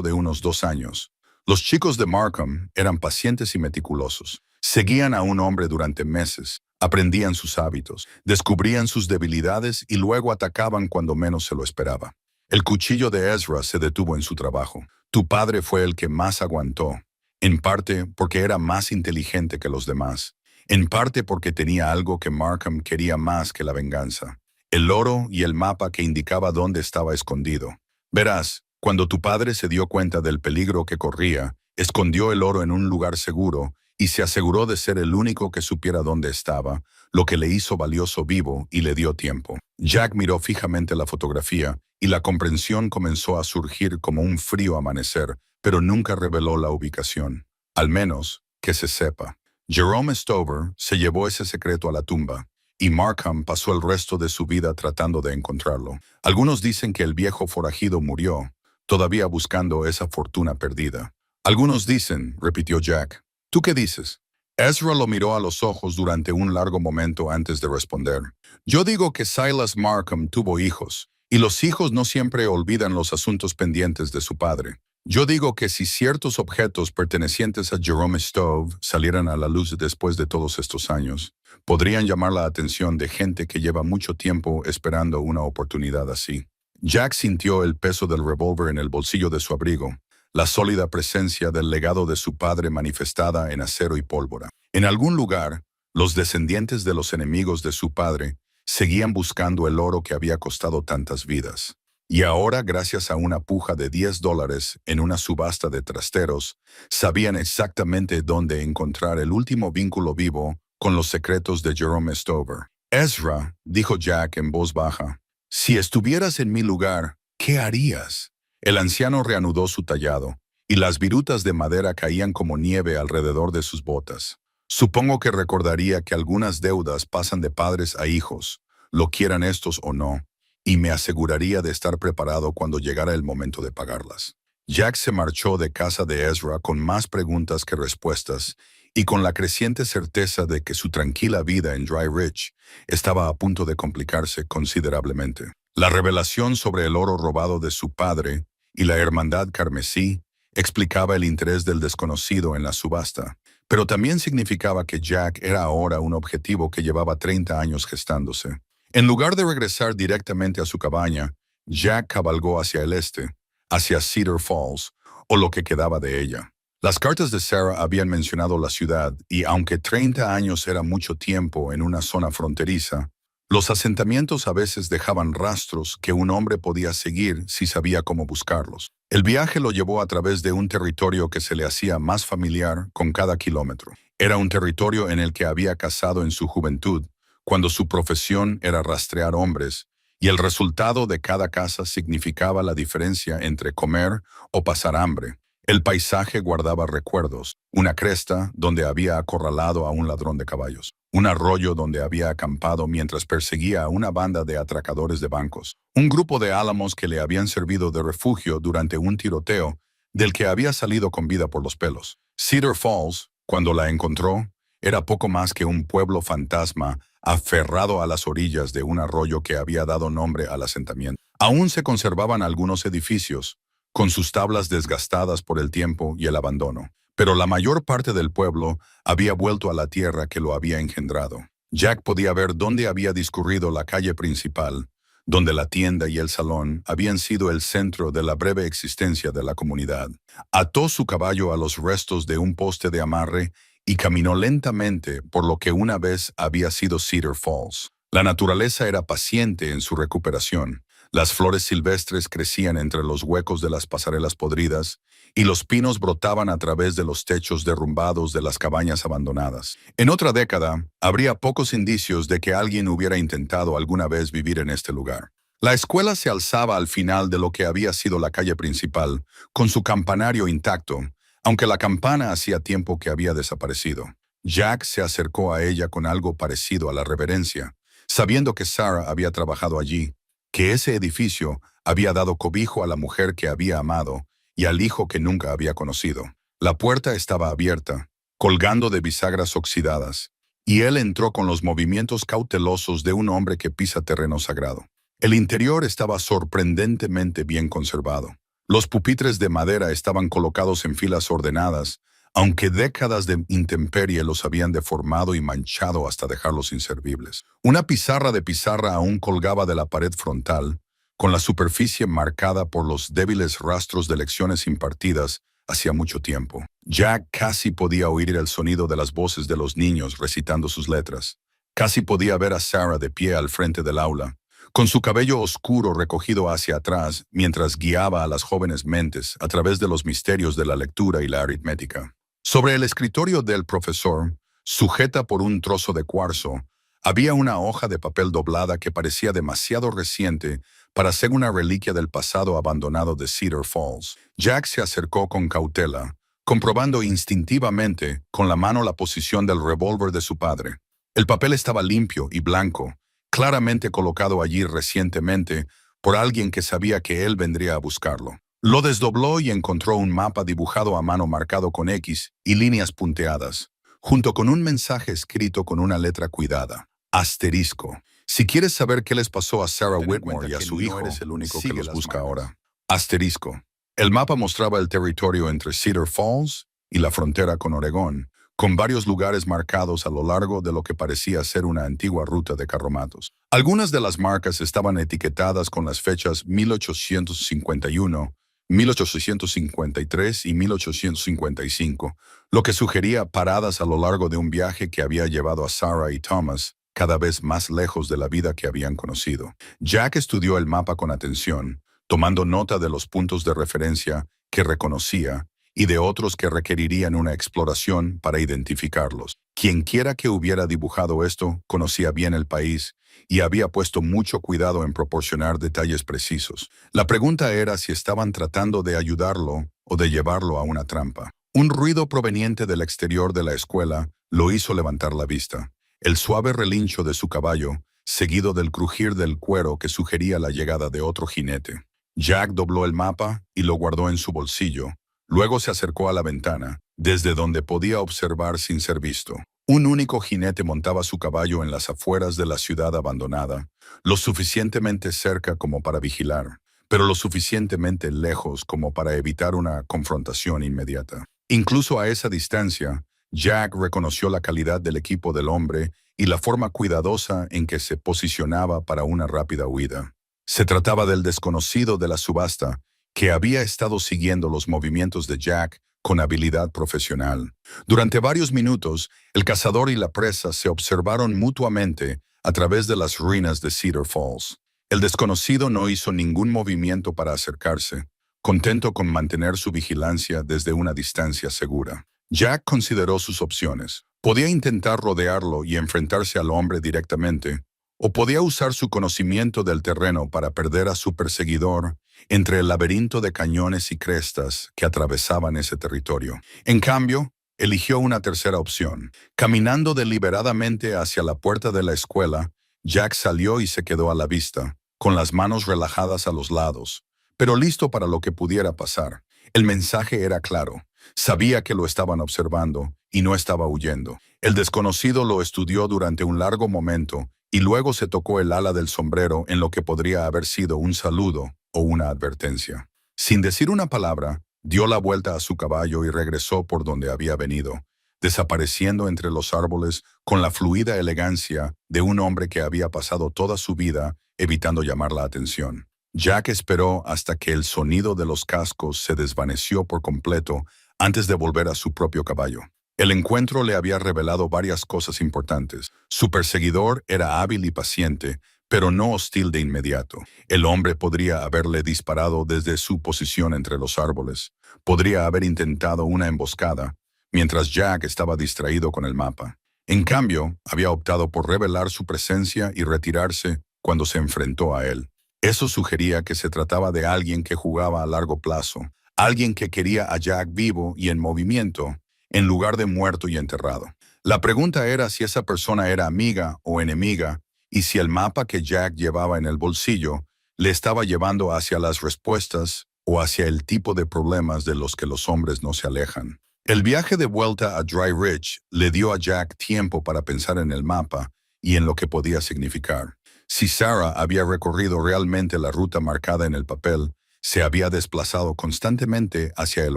de unos 2 años. Los chicos de Markham eran pacientes y meticulosos. Seguían a un hombre durante meses, aprendían sus hábitos, descubrían sus debilidades y luego atacaban cuando menos se lo esperaba». El cuchillo de Ezra se detuvo en su trabajo. Tu padre fue el que más aguantó, en parte porque era más inteligente que los demás, en parte porque tenía algo que Markham quería más que la venganza, el oro y el mapa que indicaba dónde estaba escondido. Verás, cuando tu padre se dio cuenta del peligro que corría, escondió el oro en un lugar seguro y se aseguró de ser el único que supiera dónde estaba, lo que le hizo valioso vivo y le dio tiempo. Jack miró fijamente la fotografía y la comprensión comenzó a surgir como un frío amanecer, pero nunca reveló la ubicación. Al menos, que se sepa. Jerome Stover se llevó ese secreto a la tumba, y Markham pasó el resto de su vida tratando de encontrarlo. Algunos dicen que el viejo forajido murió, todavía buscando esa fortuna perdida. Algunos dicen, repitió Jack. ¿Tú qué dices? Ezra lo miró a los ojos durante un largo momento antes de responder. Yo digo que Silas Markham tuvo hijos, y los hijos no siempre olvidan los asuntos pendientes de su padre. Yo digo que si ciertos objetos pertenecientes a Jerome Stowe salieran a la luz después de todos estos años, podrían llamar la atención de gente que lleva mucho tiempo esperando una oportunidad así. Jack sintió el peso del revólver en el bolsillo de su abrigo, la sólida presencia del legado de su padre manifestada en acero y pólvora. En algún lugar, los descendientes de los enemigos de su padre seguían buscando el oro que había costado tantas vidas. Y ahora, gracias a una puja de $10 en una subasta de trasteros, sabían exactamente dónde encontrar el último vínculo vivo con los secretos de Jerome Stover. Ezra, dijo Jack en voz baja, si estuvieras en mi lugar, ¿qué harías? El anciano reanudó su tallado, y las virutas de madera caían como nieve alrededor de sus botas. Supongo que recordaría que algunas deudas pasan de padres a hijos, lo quieran estos o no, y me aseguraría de estar preparado cuando llegara el momento de pagarlas. Jack se marchó de casa de Ezra con más preguntas que respuestas, y con la creciente certeza de que su tranquila vida en Dry Ridge estaba a punto de complicarse considerablemente. La revelación sobre el oro robado de su padre y la hermandad carmesí explicaba el interés del desconocido en la subasta, pero también significaba que Jack era ahora un objetivo que llevaba 30 años gestándose. En lugar de regresar directamente a su cabaña, Jack cabalgó hacia el este, hacia Cedar Falls, o lo que quedaba de ella. Las cartas de Sarah habían mencionado la ciudad, y aunque 30 años era mucho tiempo en una zona fronteriza, los asentamientos a veces dejaban rastros que un hombre podía seguir si sabía cómo buscarlos. El viaje lo llevó a través de un territorio que se le hacía más familiar con cada kilómetro. Era un territorio en el que había cazado en su juventud, cuando su profesión era rastrear hombres, y el resultado de cada caza significaba la diferencia entre comer o pasar hambre. El paisaje guardaba recuerdos, una cresta donde había acorralado a un ladrón de caballos, un arroyo donde había acampado mientras perseguía a una banda de atracadores de bancos, un grupo de álamos que le habían servido de refugio durante un tiroteo del que había salido con vida por los pelos. Cedar Falls, cuando la encontró, era poco más que un pueblo fantasma aferrado a las orillas de un arroyo que había dado nombre al asentamiento. Aún se conservaban algunos edificios, con sus tablas desgastadas por el tiempo y el abandono, pero la mayor parte del pueblo había vuelto a la tierra que lo había engendrado. Jack podía ver dónde había discurrido la calle principal, donde la tienda y el salón habían sido el centro de la breve existencia de la comunidad. Ató su caballo a los restos de un poste de amarre y caminó lentamente por lo que una vez había sido Cedar Falls. La naturaleza era paciente en su recuperación. Las flores silvestres crecían entre los huecos de las pasarelas podridas, y los pinos brotaban a través de los techos derrumbados de las cabañas abandonadas. En otra década, habría pocos indicios de que alguien hubiera intentado alguna vez vivir en este lugar. La escuela se alzaba al final de lo que había sido la calle principal, con su campanario intacto, aunque la campana hacía tiempo que había desaparecido. Jack se acercó a ella con algo parecido a la reverencia, sabiendo que Sarah había trabajado allí, que ese edificio había dado cobijo a la mujer que había amado y al hijo que nunca había conocido. La puerta estaba abierta, colgando de bisagras oxidadas, y él entró con los movimientos cautelosos de un hombre que pisa terreno sagrado. El interior estaba sorprendentemente bien conservado. Los pupitres de madera estaban colocados en filas ordenadas, aunque décadas de intemperie los habían deformado y manchado hasta dejarlos inservibles. Una pizarra de pizarra aún colgaba de la pared frontal, con la superficie marcada por los débiles rastros de lecciones impartidas hacía mucho tiempo. Jack casi podía oír el sonido de las voces de los niños recitando sus letras. Casi podía ver a Sarah de pie al frente del aula, con su cabello oscuro recogido hacia atrás mientras guiaba a las jóvenes mentes a través de los misterios de la lectura y la aritmética. Sobre el escritorio del profesor, sujeta por un trozo de cuarzo, había una hoja de papel doblada que parecía demasiado reciente para ser una reliquia del pasado abandonado de Cedar Falls. Jack se acercó con cautela, comprobando instintivamente con la mano la posición del revólver de su padre. El papel estaba limpio y blanco, claramente colocado allí recientemente por alguien que sabía que él vendría a buscarlo. Lo desdobló y encontró un mapa dibujado a mano marcado con X y líneas punteadas, junto con un mensaje escrito con una letra cuidada. Asterisco. Si quieres saber qué les pasó a Sarah Whitmore y a su hijo, eres el único que los busca ahora. Asterisco. El mapa mostraba el territorio entre Cedar Falls y la frontera con Oregón, con varios lugares marcados a lo largo de lo que parecía ser una antigua ruta de carromatos. Algunas de las marcas estaban etiquetadas con las fechas 1851, 1853 y 1855, lo que sugería paradas a lo largo de un viaje que había llevado a Sarah y Thomas cada vez más lejos de la vida que habían conocido. Jack estudió el mapa con atención, tomando nota de los puntos de referencia que reconocía y de otros que requerirían una exploración para identificarlos. Quienquiera que hubiera dibujado esto conocía bien el país y había puesto mucho cuidado en proporcionar detalles precisos. La pregunta era si estaban tratando de ayudarlo o de llevarlo a una trampa. Un ruido proveniente del exterior de la escuela lo hizo levantar la vista. El suave relincho de su caballo, seguido del crujir del cuero que sugería la llegada de otro jinete. Jack dobló el mapa y lo guardó en su bolsillo. Luego se acercó a la ventana, desde donde podía observar sin ser visto. Un único jinete montaba su caballo en las afueras de la ciudad abandonada, lo suficientemente cerca como para vigilar, pero lo suficientemente lejos como para evitar una confrontación inmediata. Incluso a esa distancia, Jack reconoció la calidad del equipo del hombre y la forma cuidadosa en que se posicionaba para una rápida huida. Se trataba del desconocido de la subasta, que había estado siguiendo los movimientos de Jack con habilidad profesional. Durante varios minutos, el cazador y la presa se observaron mutuamente a través de las ruinas de Cedar Falls. El desconocido no hizo ningún movimiento para acercarse, contento con mantener su vigilancia desde una distancia segura. Jack consideró sus opciones. Podía intentar rodearlo y enfrentarse al hombre directamente, o podía usar su conocimiento del terreno para perder a su perseguidor entre el laberinto de cañones y crestas que atravesaban ese territorio. En cambio, eligió una tercera opción. Caminando deliberadamente hacia la puerta de la escuela, Jack salió y se quedó a la vista, con las manos relajadas a los lados, pero listo para lo que pudiera pasar. El mensaje era claro. Sabía que lo estaban observando y no estaba huyendo. El desconocido lo estudió durante un largo momento y luego se tocó el ala del sombrero en lo que podría haber sido un saludo o una advertencia. Sin decir una palabra, dio la vuelta a su caballo y regresó por donde había venido, desapareciendo entre los árboles con la fluida elegancia de un hombre que había pasado toda su vida evitando llamar la atención. Jack esperó hasta que el sonido de los cascos se desvaneció por completo antes de volver a su propio caballo. El encuentro le había revelado varias cosas importantes. Su perseguidor era hábil y paciente, pero no hostil de inmediato. El hombre podría haberle disparado desde su posición entre los árboles. Podría haber intentado una emboscada, mientras Jack estaba distraído con el mapa. En cambio, había optado por revelar su presencia y retirarse cuando se enfrentó a él. Eso sugería que se trataba de alguien que jugaba a largo plazo, alguien que quería a Jack vivo y en movimiento, en lugar de muerto y enterrado. La pregunta era si esa persona era amiga o enemiga, y si el mapa que Jack llevaba en el bolsillo le estaba llevando hacia las respuestas o hacia el tipo de problemas de los que los hombres no se alejan. El viaje de vuelta a Dry Ridge le dio a Jack tiempo para pensar en el mapa y en lo que podía significar. Si Sarah había recorrido realmente la ruta marcada en el papel, se había desplazado constantemente hacia el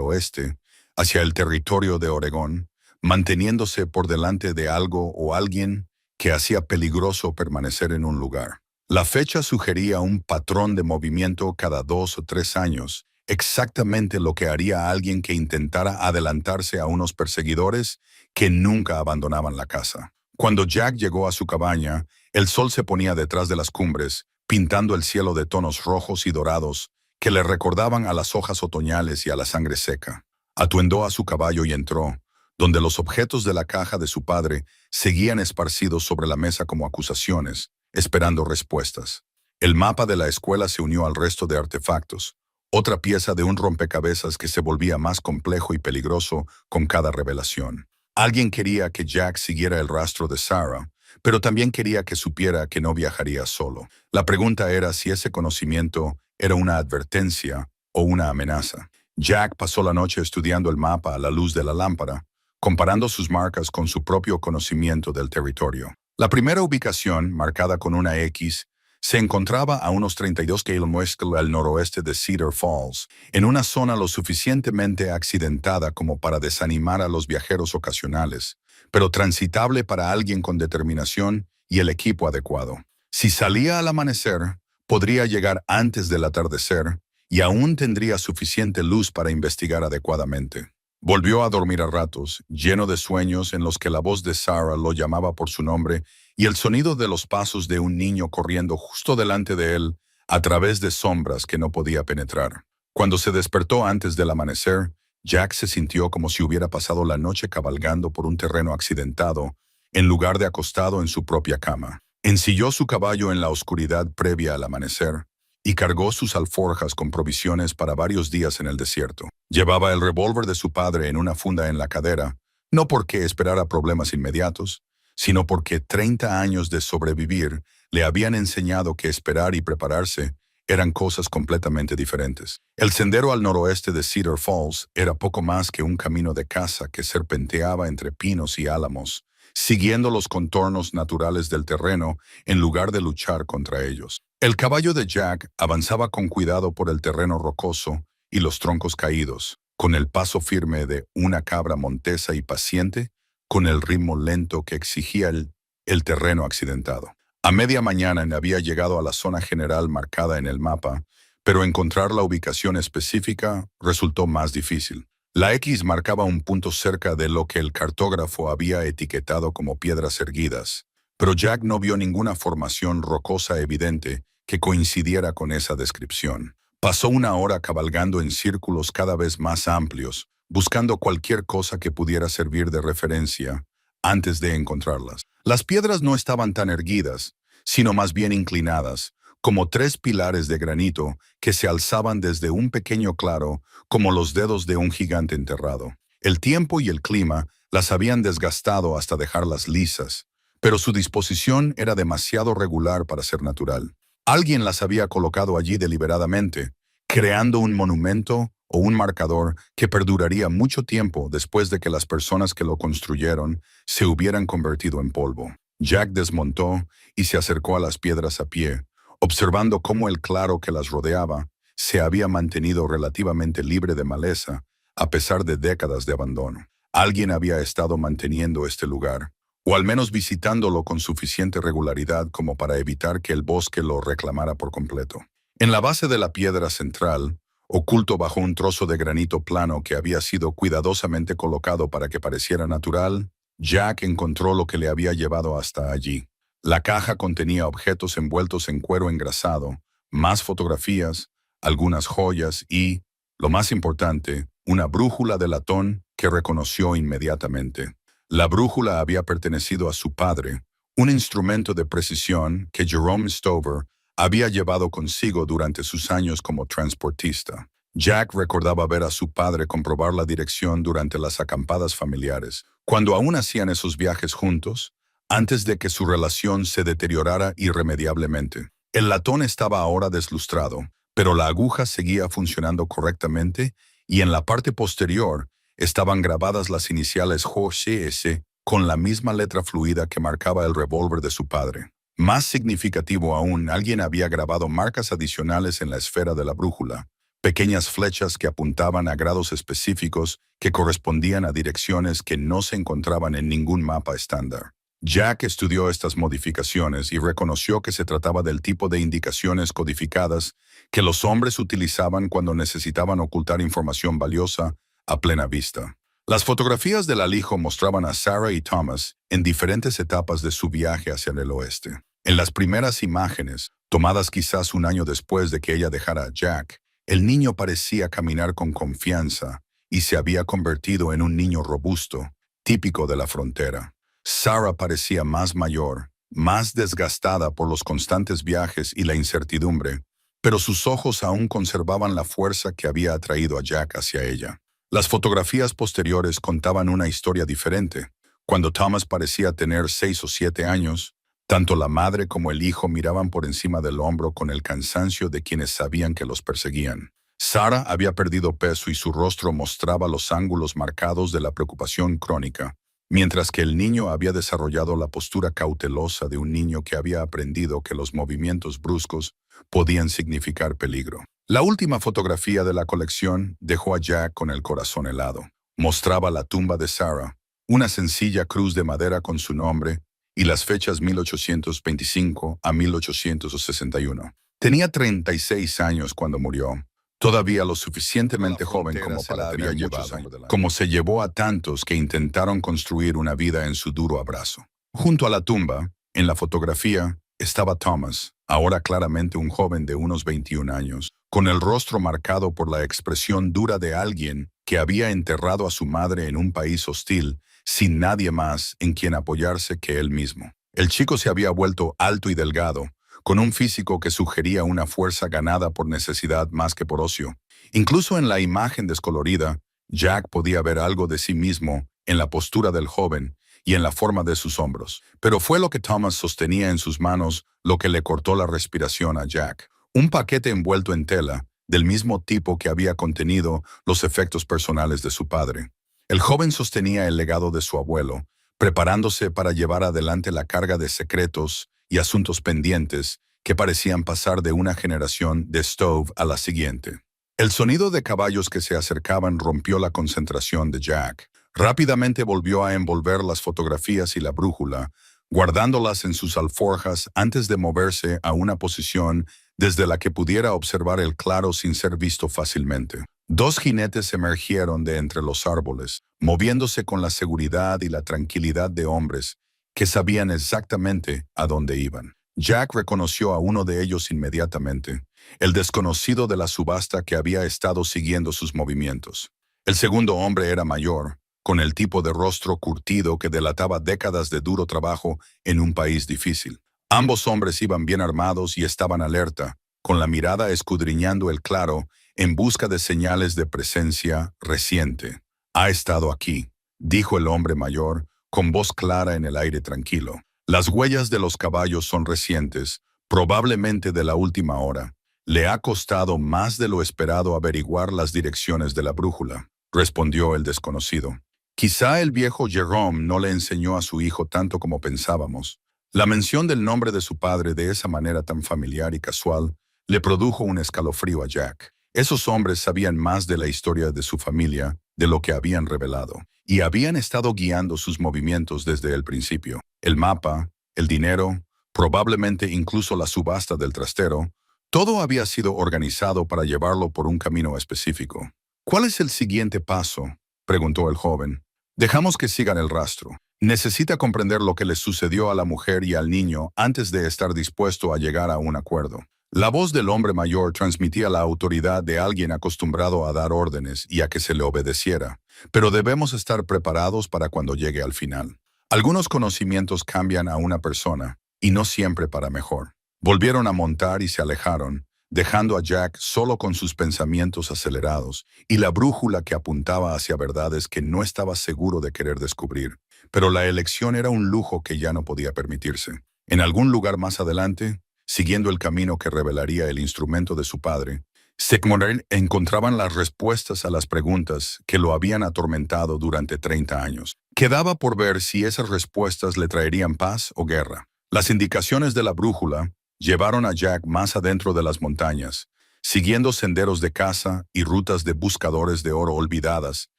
oeste, hacia el territorio de Oregón, manteniéndose por delante de algo o alguien que hacía peligroso permanecer en un lugar. La fecha sugería un patrón de movimiento cada 2 o 3 años, exactamente lo que haría alguien que intentara adelantarse a unos perseguidores que nunca abandonaban la casa. Cuando Jack llegó a su cabaña, el sol se ponía detrás de las cumbres, pintando el cielo de tonos rojos y dorados que le recordaban a las hojas otoñales y a la sangre seca. Atuendó a su caballo y entró, donde los objetos de la caja de su padre seguían esparcidos sobre la mesa como acusaciones, esperando respuestas. El mapa de la escuela se unió al resto de artefactos, otra pieza de un rompecabezas que se volvía más complejo y peligroso con cada revelación. Alguien quería que Jack siguiera el rastro de Sarah, pero también quería que supiera que no viajaría solo. La pregunta era si ese conocimiento era una advertencia o una amenaza. Jack pasó la noche estudiando el mapa a la luz de la lámpara, comparando sus marcas con su propio conocimiento del territorio. La primera ubicación, marcada con una X, se encontraba a unos 32 kilómetros al noroeste de Cedar Falls, en una zona lo suficientemente accidentada como para desanimar a los viajeros ocasionales, pero transitable para alguien con determinación y el equipo adecuado. Si salía al amanecer, podría llegar antes del atardecer y aún tendría suficiente luz para investigar adecuadamente. Volvió a dormir a ratos, lleno de sueños en los que la voz de Sarah lo llamaba por su nombre y el sonido de los pasos de un niño corriendo justo delante de él a través de sombras que no podía penetrar. Cuando se despertó antes del amanecer, Jack se sintió como si hubiera pasado la noche cabalgando por un terreno accidentado, en lugar de acostado en su propia cama. Ensilló su caballo en la oscuridad previa al amanecer y cargó sus alforjas con provisiones para varios días en el desierto. Llevaba el revólver de su padre en una funda en la cadera, no porque esperara problemas inmediatos, sino porque 30 años de sobrevivir le habían enseñado que esperar y prepararse eran cosas completamente diferentes. El sendero al noroeste de Cedar Falls era poco más que un camino de caza que serpenteaba entre pinos y álamos, siguiendo los contornos naturales del terreno en lugar de luchar contra ellos. El caballo de Jack avanzaba con cuidado por el terreno rocoso y los troncos caídos, con el paso firme de una cabra montesa y paciente, con el ritmo lento que exigía el terreno accidentado. A media mañana había llegado a la zona general marcada en el mapa, pero encontrar la ubicación específica resultó más difícil. La X marcaba un punto cerca de lo que el cartógrafo había etiquetado como piedras erguidas, pero Jack no vio ninguna formación rocosa evidente que coincidiera con esa descripción. Pasó una hora cabalgando en círculos cada vez más amplios, buscando cualquier cosa que pudiera servir de referencia antes de encontrarlas. Las piedras no estaban tan erguidas, sino más bien inclinadas, como 3 pilares de granito que se alzaban desde un pequeño claro como los dedos de un gigante enterrado. El tiempo y el clima las habían desgastado hasta dejarlas lisas, pero su disposición era demasiado regular para ser natural. Alguien las había colocado allí deliberadamente, creando un monumento o un marcador que perduraría mucho tiempo después de que las personas que lo construyeron se hubieran convertido en polvo. Jack desmontó y se acercó a las piedras a pie, observando cómo el claro que las rodeaba se había mantenido relativamente libre de maleza a pesar de décadas de abandono. Alguien había estado manteniendo este lugar, o al menos visitándolo con suficiente regularidad como para evitar que el bosque lo reclamara por completo. En la base de la piedra central, oculto bajo un trozo de granito plano que había sido cuidadosamente colocado para que pareciera natural, Jack encontró lo que le había llevado hasta allí. La caja contenía objetos envueltos en cuero engrasado, más fotografías, algunas joyas y, lo más importante, una brújula de latón que reconoció inmediatamente. La brújula había pertenecido a su padre, un instrumento de precisión que Jerome Stover había llevado consigo durante sus años como transportista. Jack recordaba ver a su padre comprobar la dirección durante las acampadas familiares, cuando aún hacían esos viajes juntos, antes de que su relación se deteriorara irremediablemente. El latón estaba ahora deslustrado, pero la aguja seguía funcionando correctamente y en la parte posterior estaban grabadas las iniciales JCS con la misma letra fluida que marcaba el revólver de su padre. Más significativo aún, alguien había grabado marcas adicionales en la esfera de la brújula, pequeñas flechas que apuntaban a grados específicos que correspondían a direcciones que no se encontraban en ningún mapa estándar. Jack estudió estas modificaciones y reconoció que se trataba del tipo de indicaciones codificadas que los hombres utilizaban cuando necesitaban ocultar información valiosa a plena vista. Las fotografías del alijo mostraban a Sarah y Thomas en diferentes etapas de su viaje hacia el oeste. En las primeras imágenes, tomadas quizás un año después de que ella dejara a Jack, el niño parecía caminar con confianza y se había convertido en un niño robusto, típico de la frontera. Sarah parecía más mayor, más desgastada por los constantes viajes y la incertidumbre, pero sus ojos aún conservaban la fuerza que había atraído a Jack hacia ella. Las fotografías posteriores contaban una historia diferente. Cuando Thomas parecía tener 6 o 7 años, tanto la madre como el hijo miraban por encima del hombro con el cansancio de quienes sabían que los perseguían. Sarah había perdido peso y su rostro mostraba los ángulos marcados de la preocupación crónica, mientras que el niño había desarrollado la postura cautelosa de un niño que había aprendido que los movimientos bruscos podían significar peligro. La última fotografía de la colección dejó a Jack con el corazón helado. Mostraba la tumba de Sarah, una sencilla cruz de madera con su nombre y las fechas 1825 a 1861. Tenía 36 años cuando murió, todavía lo suficientemente joven como para tener muchos años, como se llevó a tantos que intentaron construir una vida en su duro abrazo. Junto a la tumba, en la fotografía, estaba Thomas, ahora claramente un joven de unos 21 años, con el rostro marcado por la expresión dura de alguien que había enterrado a su madre en un país hostil, sin nadie más en quien apoyarse que él mismo. El chico se había vuelto alto y delgado, con un físico que sugería una fuerza ganada por necesidad más que por ocio. Incluso en la imagen descolorida, Jack podía ver algo de sí mismo en la postura del joven y en la forma de sus hombros. Pero fue lo que Thomas sostenía en sus manos lo que le cortó la respiración a Jack. Un paquete envuelto en tela, del mismo tipo que había contenido los efectos personales de su padre. El joven sostenía el legado de su abuelo, preparándose para llevar adelante la carga de secretos y asuntos pendientes que parecían pasar de una generación de Stove a la siguiente. El sonido de caballos que se acercaban rompió la concentración de Jack. Rápidamente volvió a envolver las fotografías y la brújula, guardándolas en sus alforjas antes de moverse a una posición desde la que pudiera observar el claro sin ser visto fácilmente. 2 jinetes emergieron de entre los árboles, moviéndose con la seguridad y la tranquilidad de hombres que sabían exactamente a dónde iban. Jack reconoció a uno de ellos inmediatamente, el desconocido de la subasta que había estado siguiendo sus movimientos. El segundo hombre era mayor, con el tipo de rostro curtido que delataba décadas de duro trabajo en un país difícil. Ambos hombres iban bien armados y estaban alerta, con la mirada escudriñando el claro en busca de señales de presencia reciente. «Ha estado aquí», dijo el hombre mayor, con voz clara en el aire tranquilo. «Las huellas de los caballos son recientes, probablemente de la última hora. Le ha costado más de lo esperado averiguar las direcciones de la brújula», respondió el desconocido. «Quizá el viejo Jerome no le enseñó a su hijo tanto como pensábamos». La mención del nombre de su padre de esa manera tan familiar y casual le produjo un escalofrío a Jack. Esos hombres sabían más de la historia de su familia de lo que habían revelado, y habían estado guiando sus movimientos desde el principio. El mapa, el dinero, probablemente incluso la subasta del trastero, todo había sido organizado para llevarlo por un camino específico. «¿Cuál es el siguiente paso?», preguntó el joven. «Dejamos que sigan el rastro. Necesita comprender lo que les sucedió a la mujer y al niño antes de estar dispuesto a llegar a un acuerdo». La voz del hombre mayor transmitía la autoridad de alguien acostumbrado a dar órdenes y a que se le obedeciera, pero debemos estar preparados para cuando llegue al final. Algunos conocimientos cambian a una persona, y no siempre para mejor. Volvieron a montar y se alejaron, dejando a Jack solo con sus pensamientos acelerados y la brújula que apuntaba hacia verdades que no estaba seguro de querer descubrir. Pero la elección era un lujo que ya no podía permitirse. En algún lugar más adelante, siguiendo el camino que revelaría el instrumento de su padre, Sigmund encontraban las respuestas a las preguntas que lo habían atormentado durante 30 años. Quedaba por ver si esas respuestas le traerían paz o guerra. Las indicaciones de la brújula llevaron a Jack más adentro de las montañas, siguiendo senderos de caza y rutas de buscadores de oro olvidadas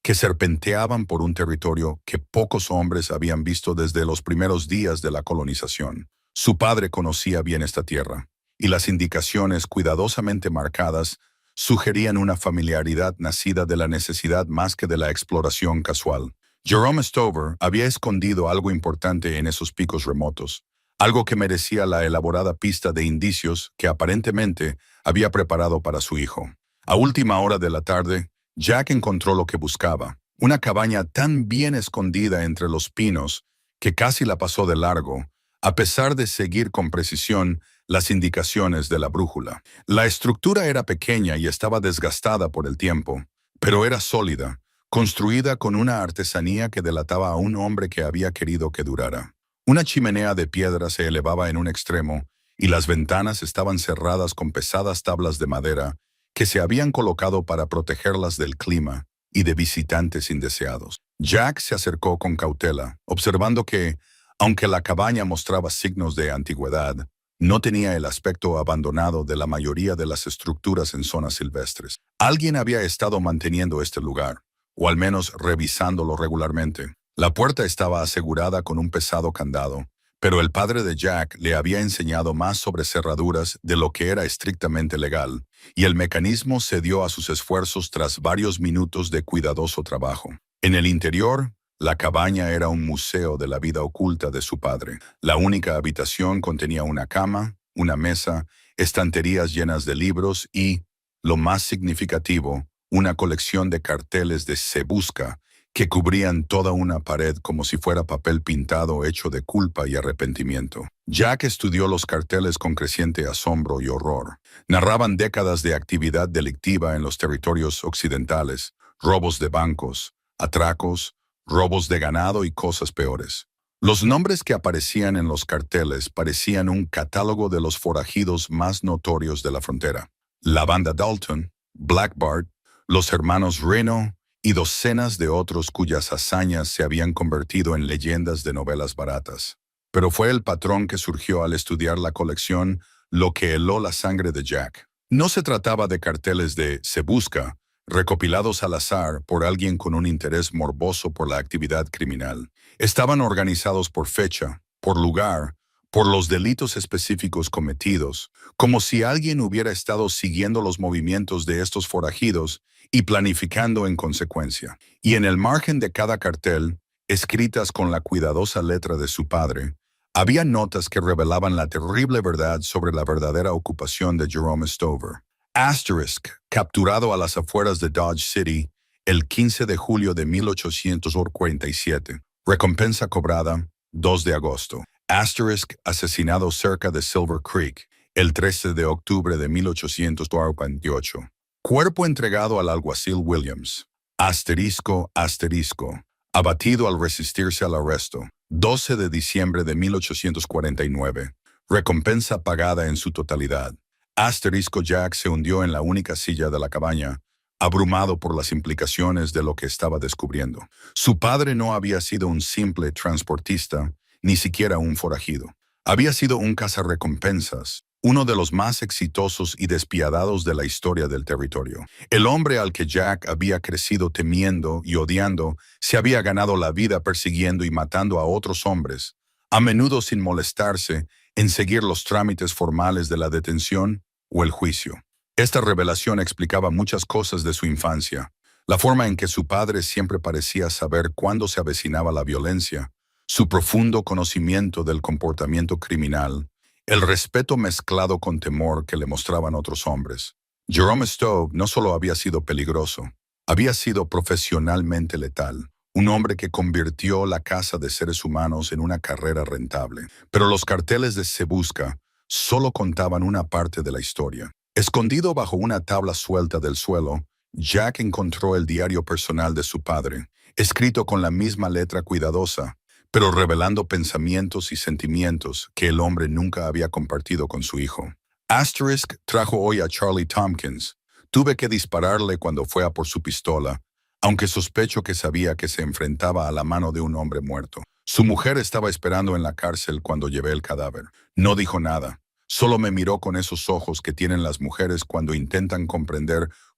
que serpenteaban por un territorio que pocos hombres habían visto desde los primeros días de la colonización. Su padre conocía bien esta tierra, y las indicaciones cuidadosamente marcadas sugerían una familiaridad nacida de la necesidad más que de la exploración casual. Jerome Stover había escondido algo importante en esos picos remotos, algo que merecía la elaborada pista de indicios que aparentemente había preparado para su hijo. A última hora de la tarde, Jack encontró lo que buscaba, una cabaña tan bien escondida entre los pinos que casi la pasó de largo, a pesar de seguir con precisión las indicaciones de la brújula. La estructura era pequeña y estaba desgastada por el tiempo, pero era sólida, construida con una artesanía que delataba a un hombre que había querido que durara. Una chimenea de piedra se elevaba en un extremo y las ventanas estaban cerradas con pesadas tablas de madera que se habían colocado para protegerlas del clima y de visitantes indeseados. Jack se acercó con cautela, observando que, aunque la cabaña mostraba signos de antigüedad, no tenía el aspecto abandonado de la mayoría de las estructuras en zonas silvestres. Alguien había estado manteniendo este lugar, o al menos revisándolo regularmente. La puerta estaba asegurada con un pesado candado, pero el padre de Jack le había enseñado más sobre cerraduras de lo que era estrictamente legal, y el mecanismo cedió a sus esfuerzos tras varios minutos de cuidadoso trabajo. En el interior, la cabaña era un museo de la vida oculta de su padre. La única habitación contenía una cama, una mesa, estanterías llenas de libros y, lo más significativo, una colección de carteles de Se Busca que cubrían toda una pared como si fuera papel pintado hecho de culpa y arrepentimiento. Jack estudió los carteles con creciente asombro y horror. Narraban décadas de actividad delictiva en los territorios occidentales, robos de bancos, atracos, robos de ganado y cosas peores. Los nombres que aparecían en los carteles parecían un catálogo de los forajidos más notorios de la frontera. La banda Dalton, Black Bart, los hermanos Reno y docenas de otros cuyas hazañas se habían convertido en leyendas de novelas baratas. Pero fue el patrón que surgió al estudiar la colección lo que heló la sangre de Jack. No se trataba de carteles de Se Busca, recopilados al azar por alguien con un interés morboso por la actividad criminal. Estaban organizados por fecha, por lugar, por los delitos específicos cometidos, como si alguien hubiera estado siguiendo los movimientos de estos forajidos y planificando en consecuencia. Y en el margen de cada cartel, escritas con la cuidadosa letra de su padre, había notas que revelaban la terrible verdad sobre la verdadera ocupación de Jerome Stover. Asterisk, capturado a las afueras de Dodge City el 15 de julio de 1847. Recompensa cobrada, 2 de agosto. Asterisk, asesinado cerca de Silver Creek, el 13 de octubre de 1848. Cuerpo entregado al alguacil Williams. Asterisco, asterisco. Abatido al resistirse al arresto. 12 de diciembre de 1849. Recompensa pagada en su totalidad. Asterisco. Jack se hundió en la única silla de la cabaña, abrumado por las implicaciones de lo que estaba descubriendo. Su padre no había sido un simple transportista, ni siquiera un forajido. Había sido un cazarrecompensas, uno de los más exitosos y despiadados de la historia del territorio. El hombre al que Jack había crecido temiendo y odiando se había ganado la vida persiguiendo y matando a otros hombres, a menudo sin molestarse en seguir los trámites formales de la detención o el juicio. Esta revelación explicaba muchas cosas de su infancia, la forma en que su padre siempre parecía saber cuándo se avecinaba la violencia, su profundo conocimiento del comportamiento criminal, el respeto mezclado con temor que le mostraban otros hombres. Jerome Stover no solo había sido peligroso, había sido profesionalmente letal, un hombre que convirtió la caza de seres humanos en una carrera rentable. Pero los carteles de Se Busca solo contaban una parte de la historia. Escondido bajo una tabla suelta del suelo, Jack encontró el diario personal de su padre, escrito con la misma letra cuidadosa, pero revelando pensamientos y sentimientos que el hombre nunca había compartido con su hijo. Asterisk trajo hoy a Charlie Tompkins. Tuve que dispararle cuando fue a por su pistola, aunque sospecho que sabía que se enfrentaba a la mano de un hombre muerto. Su mujer estaba esperando en la cárcel cuando llevé el cadáver. No dijo nada, solo me miró con esos ojos que tienen las mujeres cuando intentan comprender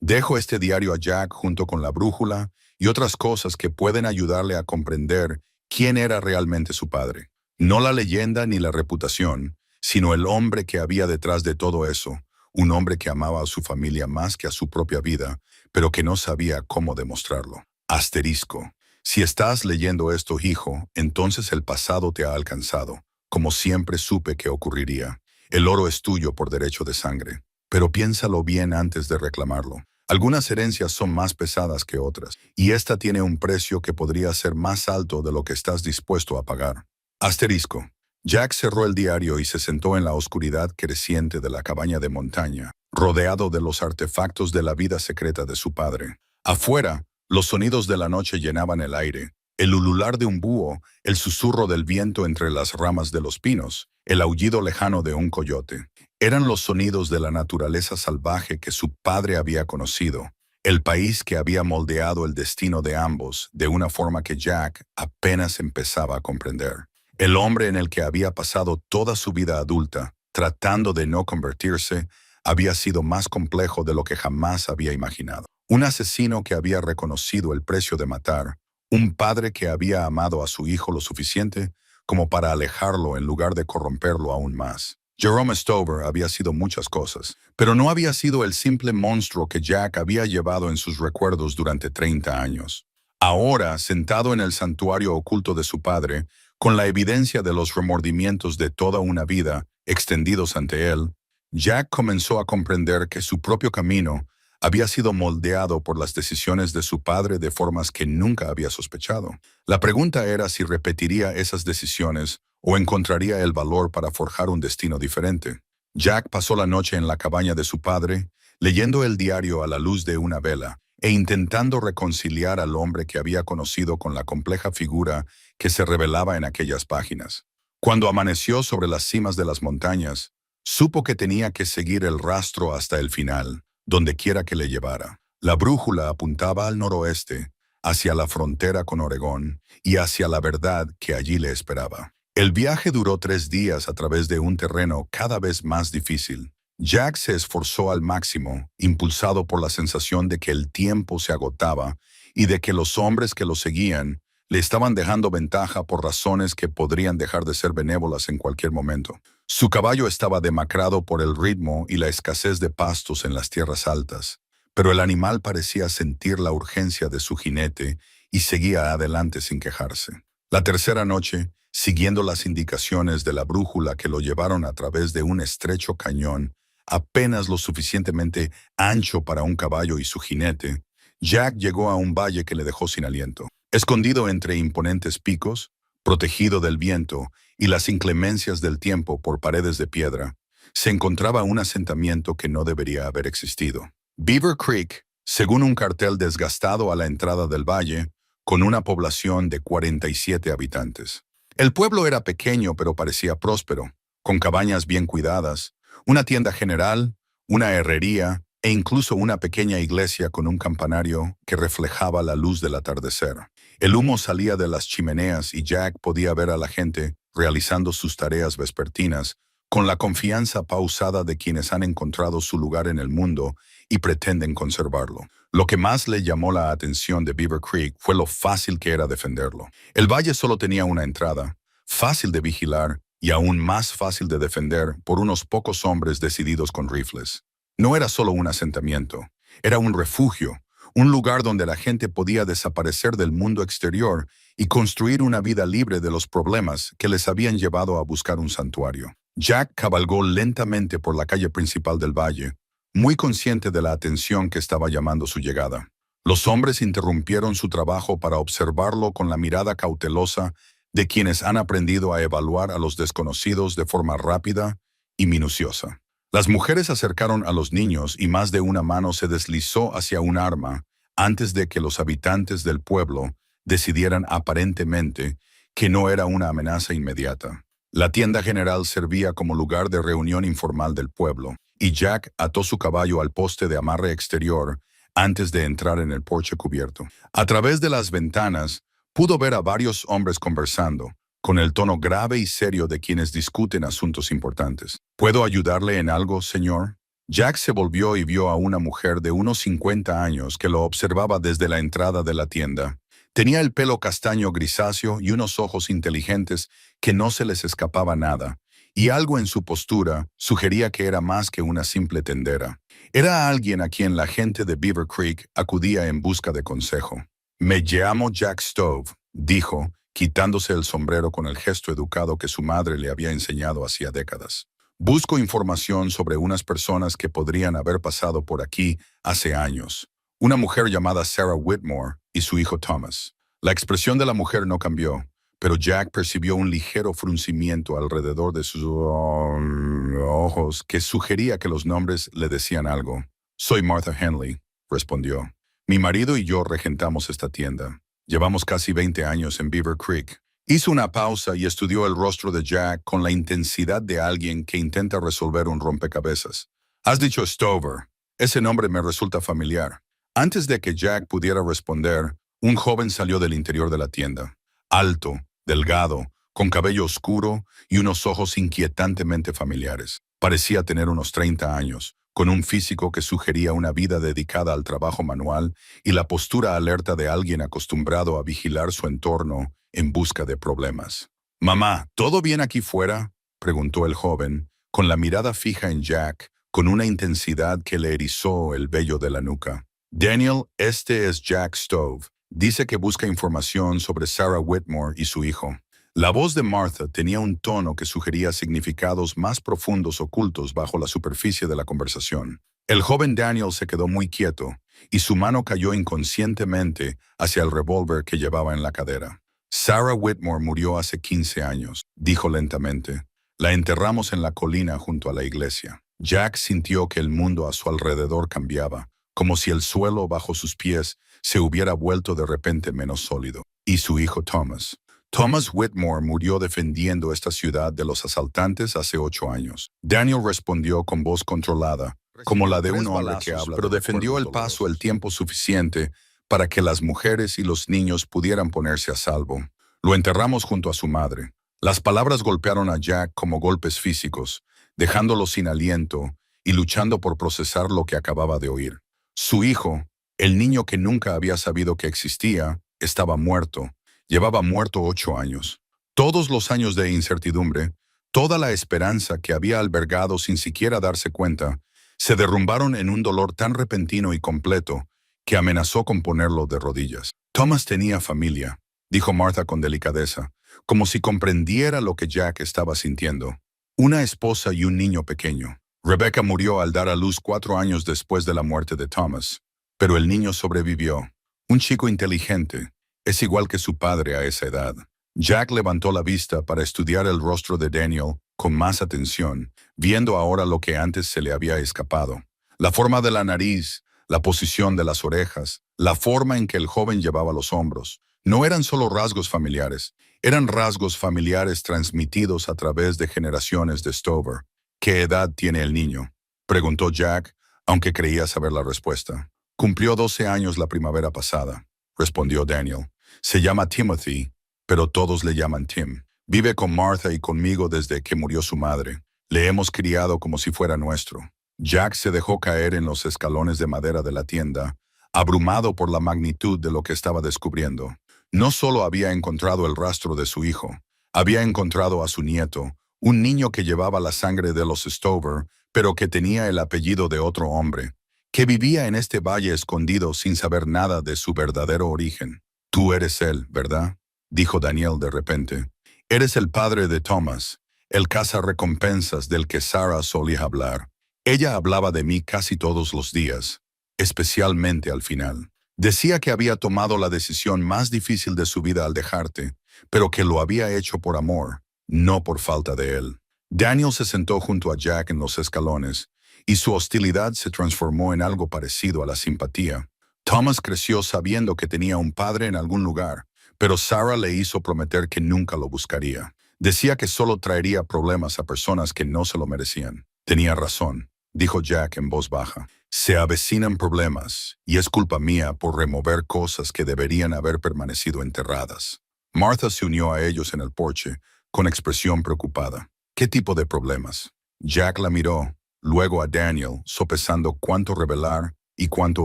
Dejo este diario a Jack junto con la brújula y otras cosas que pueden ayudarle a comprender quién era realmente su padre. No la leyenda ni la reputación, sino el hombre que había detrás de todo eso, un hombre que amaba a su familia más que a su propia vida, pero que no sabía cómo demostrarlo. Asterisco. Si estás leyendo esto, hijo, entonces el pasado te ha alcanzado, como siempre supe que ocurriría. El oro es tuyo por derecho de sangre, pero piénsalo bien antes de reclamarlo. Algunas herencias son más pesadas que otras, y esta tiene un precio que podría ser más alto de lo que estás dispuesto a pagar. Asterisco. Jack cerró el diario y se sentó en la oscuridad creciente de la cabaña de montaña, rodeado de los artefactos de la vida secreta de su padre. Afuera, los sonidos de la noche llenaban el aire, el ulular de un búho, el susurro del viento entre las ramas de los pinos, el aullido lejano de un coyote. Eran los sonidos de la naturaleza salvaje que su padre había conocido, el país que había moldeado el destino de ambos de una forma que Jack apenas empezaba a comprender. El hombre en el que había pasado toda su vida adulta, tratando de no convertirse, había sido más complejo de lo que jamás había imaginado. Un asesino que había reconocido el precio de matar, un padre que había amado a su hijo lo suficiente como para alejarlo en lugar de corromperlo aún más. Jerome Stover había sido muchas cosas, pero no había sido el simple monstruo que Jack había llevado en sus recuerdos durante 30 años. Ahora, sentado en el santuario oculto de su padre, con la evidencia de los remordimientos de toda una vida extendidos ante él, Jack comenzó a comprender que su propio camino había sido moldeado por las decisiones de su padre de formas que nunca había sospechado. La pregunta era si repetiría esas decisiones o encontraría el valor para forjar un destino diferente. Jack pasó la noche en la cabaña de su padre, leyendo el diario a la luz de una vela e intentando reconciliar al hombre que había conocido con la compleja figura que se revelaba en aquellas páginas. Cuando amaneció sobre las cimas de las montañas, supo que tenía que seguir el rastro hasta el final, donde quiera que le llevara. La brújula apuntaba al noroeste, hacia la frontera con Oregón y hacia la verdad que allí le esperaba. El viaje duró 3 días a través de un terreno cada vez más difícil. Jack se esforzó al máximo, impulsado por la sensación de que el tiempo se agotaba y de que los hombres que lo seguían le estaban dejando ventaja por razones que podrían dejar de ser benévolas en cualquier momento. Su caballo estaba demacrado por el ritmo y la escasez de pastos en las tierras altas, pero el animal parecía sentir la urgencia de su jinete y seguía adelante sin quejarse. La tercera noche, siguiendo las indicaciones de la brújula que lo llevaron a través de un estrecho cañón, apenas lo suficientemente ancho para un caballo y su jinete, Jack llegó a un valle que le dejó sin aliento. Escondido entre imponentes picos, protegido del viento y las inclemencias del tiempo por paredes de piedra, se encontraba un asentamiento que no debería haber existido. Beaver Creek, según un cartel desgastado a la entrada del valle, con una población de 47 habitantes. El pueblo era pequeño pero parecía próspero, con cabañas bien cuidadas, una tienda general, una herrería e incluso una pequeña iglesia con un campanario que reflejaba la luz del atardecer. El humo salía de las chimeneas y Jack podía ver a la gente realizando sus tareas vespertinas con la confianza pausada de quienes han encontrado su lugar en el mundo y pretenden conservarlo. Lo que más le llamó la atención de Beaver Creek fue lo fácil que era defenderlo. El valle solo tenía una entrada, fácil de vigilar y aún más fácil de defender por unos pocos hombres decididos con rifles. No era solo un asentamiento, era un refugio, un lugar donde la gente podía desaparecer del mundo exterior y construir una vida libre de los problemas que les habían llevado a buscar un santuario. Jack cabalgó lentamente por la calle principal del valle, muy consciente de la atención que estaba llamando su llegada. Los hombres interrumpieron su trabajo para observarlo con la mirada cautelosa de quienes han aprendido a evaluar a los desconocidos de forma rápida y minuciosa. Las mujeres acercaron a los niños y más de una mano se deslizó hacia un arma antes de que los habitantes del pueblo decidieran aparentemente que no era una amenaza inmediata. La tienda general servía como lugar de reunión informal del pueblo, y Jack ató su caballo al poste de amarre exterior antes de entrar en el porche cubierto. A través de las ventanas, pudo ver a varios hombres conversando, con el tono grave y serio de quienes discuten asuntos importantes. ¿Puedo ayudarle en algo, señor?, Jack se volvió y vio a una mujer de unos 50 años que lo observaba desde la entrada de la tienda. Tenía el pelo castaño grisáceo y unos ojos inteligentes que no se les escapaba nada, y algo en su postura sugería que era más que una simple tendera. Era alguien a quien la gente de Beaver Creek acudía en busca de consejo. «Me llamo Jack Stove», dijo, quitándose el sombrero con el gesto educado que su madre le había enseñado hacía décadas. «Busco información sobre unas personas que podrían haber pasado por aquí hace años. Una mujer llamada Sarah Whitmore y su hijo Thomas». La expresión de la mujer no cambió, pero Jack percibió un ligero fruncimiento alrededor de sus ojos que sugería que los nombres le decían algo. «Soy Martha Henley», respondió. «Mi marido y yo regentamos esta tienda. Llevamos casi 20 años en Beaver Creek». Hizo una pausa y estudió el rostro de Jack con la intensidad de alguien que intenta resolver un rompecabezas. «Has dicho Stover. Ese nombre me resulta familiar». Antes de que Jack pudiera responder, un joven salió del interior de la tienda. Alto, delgado, con cabello oscuro y unos ojos inquietantemente familiares. Parecía tener unos 30 años, con un físico que sugería una vida dedicada al trabajo manual y la postura alerta de alguien acostumbrado a vigilar su entorno en busca de problemas. «Mamá, ¿todo bien aquí fuera?», preguntó el joven, con la mirada fija en Jack, con una intensidad que le erizó el vello de la nuca. «Daniel, este es Jack Stove. Dice que busca información sobre Sarah Whitmore y su hijo». La voz de Martha tenía un tono que sugería significados más profundos ocultos bajo la superficie de la conversación. El joven Daniel se quedó muy quieto, y su mano cayó inconscientemente hacia el revólver que llevaba en la cadera. «Sarah Whitmore murió hace 15 años», dijo lentamente. «La enterramos en la colina junto a la iglesia». Jack sintió que el mundo a su alrededor cambiaba, como si el suelo bajo sus pies se hubiera vuelto de repente menos sólido. Y su hijo Thomas. Thomas Whitmore murió defendiendo esta ciudad de los asaltantes hace 8 años. Daniel respondió con voz controlada, como la de un hombre que habla, pero defendió el paso el tiempo suficiente para que las mujeres y los niños pudieran ponerse a salvo. Lo enterramos junto a su madre. Las palabras golpearon a Jack como golpes físicos, dejándolo sin aliento y luchando por procesar lo que acababa de oír. Su hijo, el niño que nunca había sabido que existía, estaba muerto. Llevaba muerto 8 años. Todos los años de incertidumbre, toda la esperanza que había albergado sin siquiera darse cuenta, se derrumbaron en un dolor tan repentino y completo que amenazó con ponerlo de rodillas. «Thomas tenía familia», dijo Martha con delicadeza, como si comprendiera lo que Jack estaba sintiendo. «Una esposa y un niño pequeño. Rebecca murió al dar a luz 4 años después de la muerte de Thomas, pero el niño sobrevivió. Un chico inteligente. Es igual que su padre a esa edad». Jack levantó la vista para estudiar el rostro de Daniel con más atención, viendo ahora lo que antes se le había escapado. La forma de la nariz, la posición de las orejas, la forma en que el joven llevaba los hombros. No eran solo rasgos familiares, eran rasgos familiares transmitidos a través de generaciones de Stover. «¿Qué edad tiene el niño?», preguntó Jack, aunque creía saber la respuesta. «Cumplió 12 años la primavera pasada», respondió Daniel. «Se llama Timothy, pero todos le llaman Tim. Vive con Martha y conmigo desde que murió su madre. Le hemos criado como si fuera nuestro». Jack se dejó caer en los escalones de madera de la tienda, abrumado por la magnitud de lo que estaba descubriendo. No solo había encontrado el rastro de su hijo, había encontrado a su nieto, un niño que llevaba la sangre de los Stover, pero que tenía el apellido de otro hombre, que vivía en este valle escondido sin saber nada de su verdadero origen. «Tú eres él, ¿verdad?», dijo Daniel de repente. «Eres el padre de Thomas, el cazarrecompensas del que Sarah solía hablar. Ella hablaba de mí casi todos los días, especialmente al final. Decía que había tomado la decisión más difícil de su vida al dejarte, pero que lo había hecho por amor, no por falta de él». Daniel se sentó junto a Jack en los escalones, y su hostilidad se transformó en algo parecido a la simpatía. Thomas creció sabiendo que tenía un padre en algún lugar, pero Sarah le hizo prometer que nunca lo buscaría. Decía que solo traería problemas a personas que no se lo merecían. «Tenía razón», dijo Jack en voz baja. «Se avecinan problemas, y es culpa mía por remover cosas que deberían haber permanecido enterradas». Martha se unió a ellos en el porche, con expresión preocupada. «¿Qué tipo de problemas?». Jack la miró, luego a Daniel, sopesando cuánto revelar y cuánto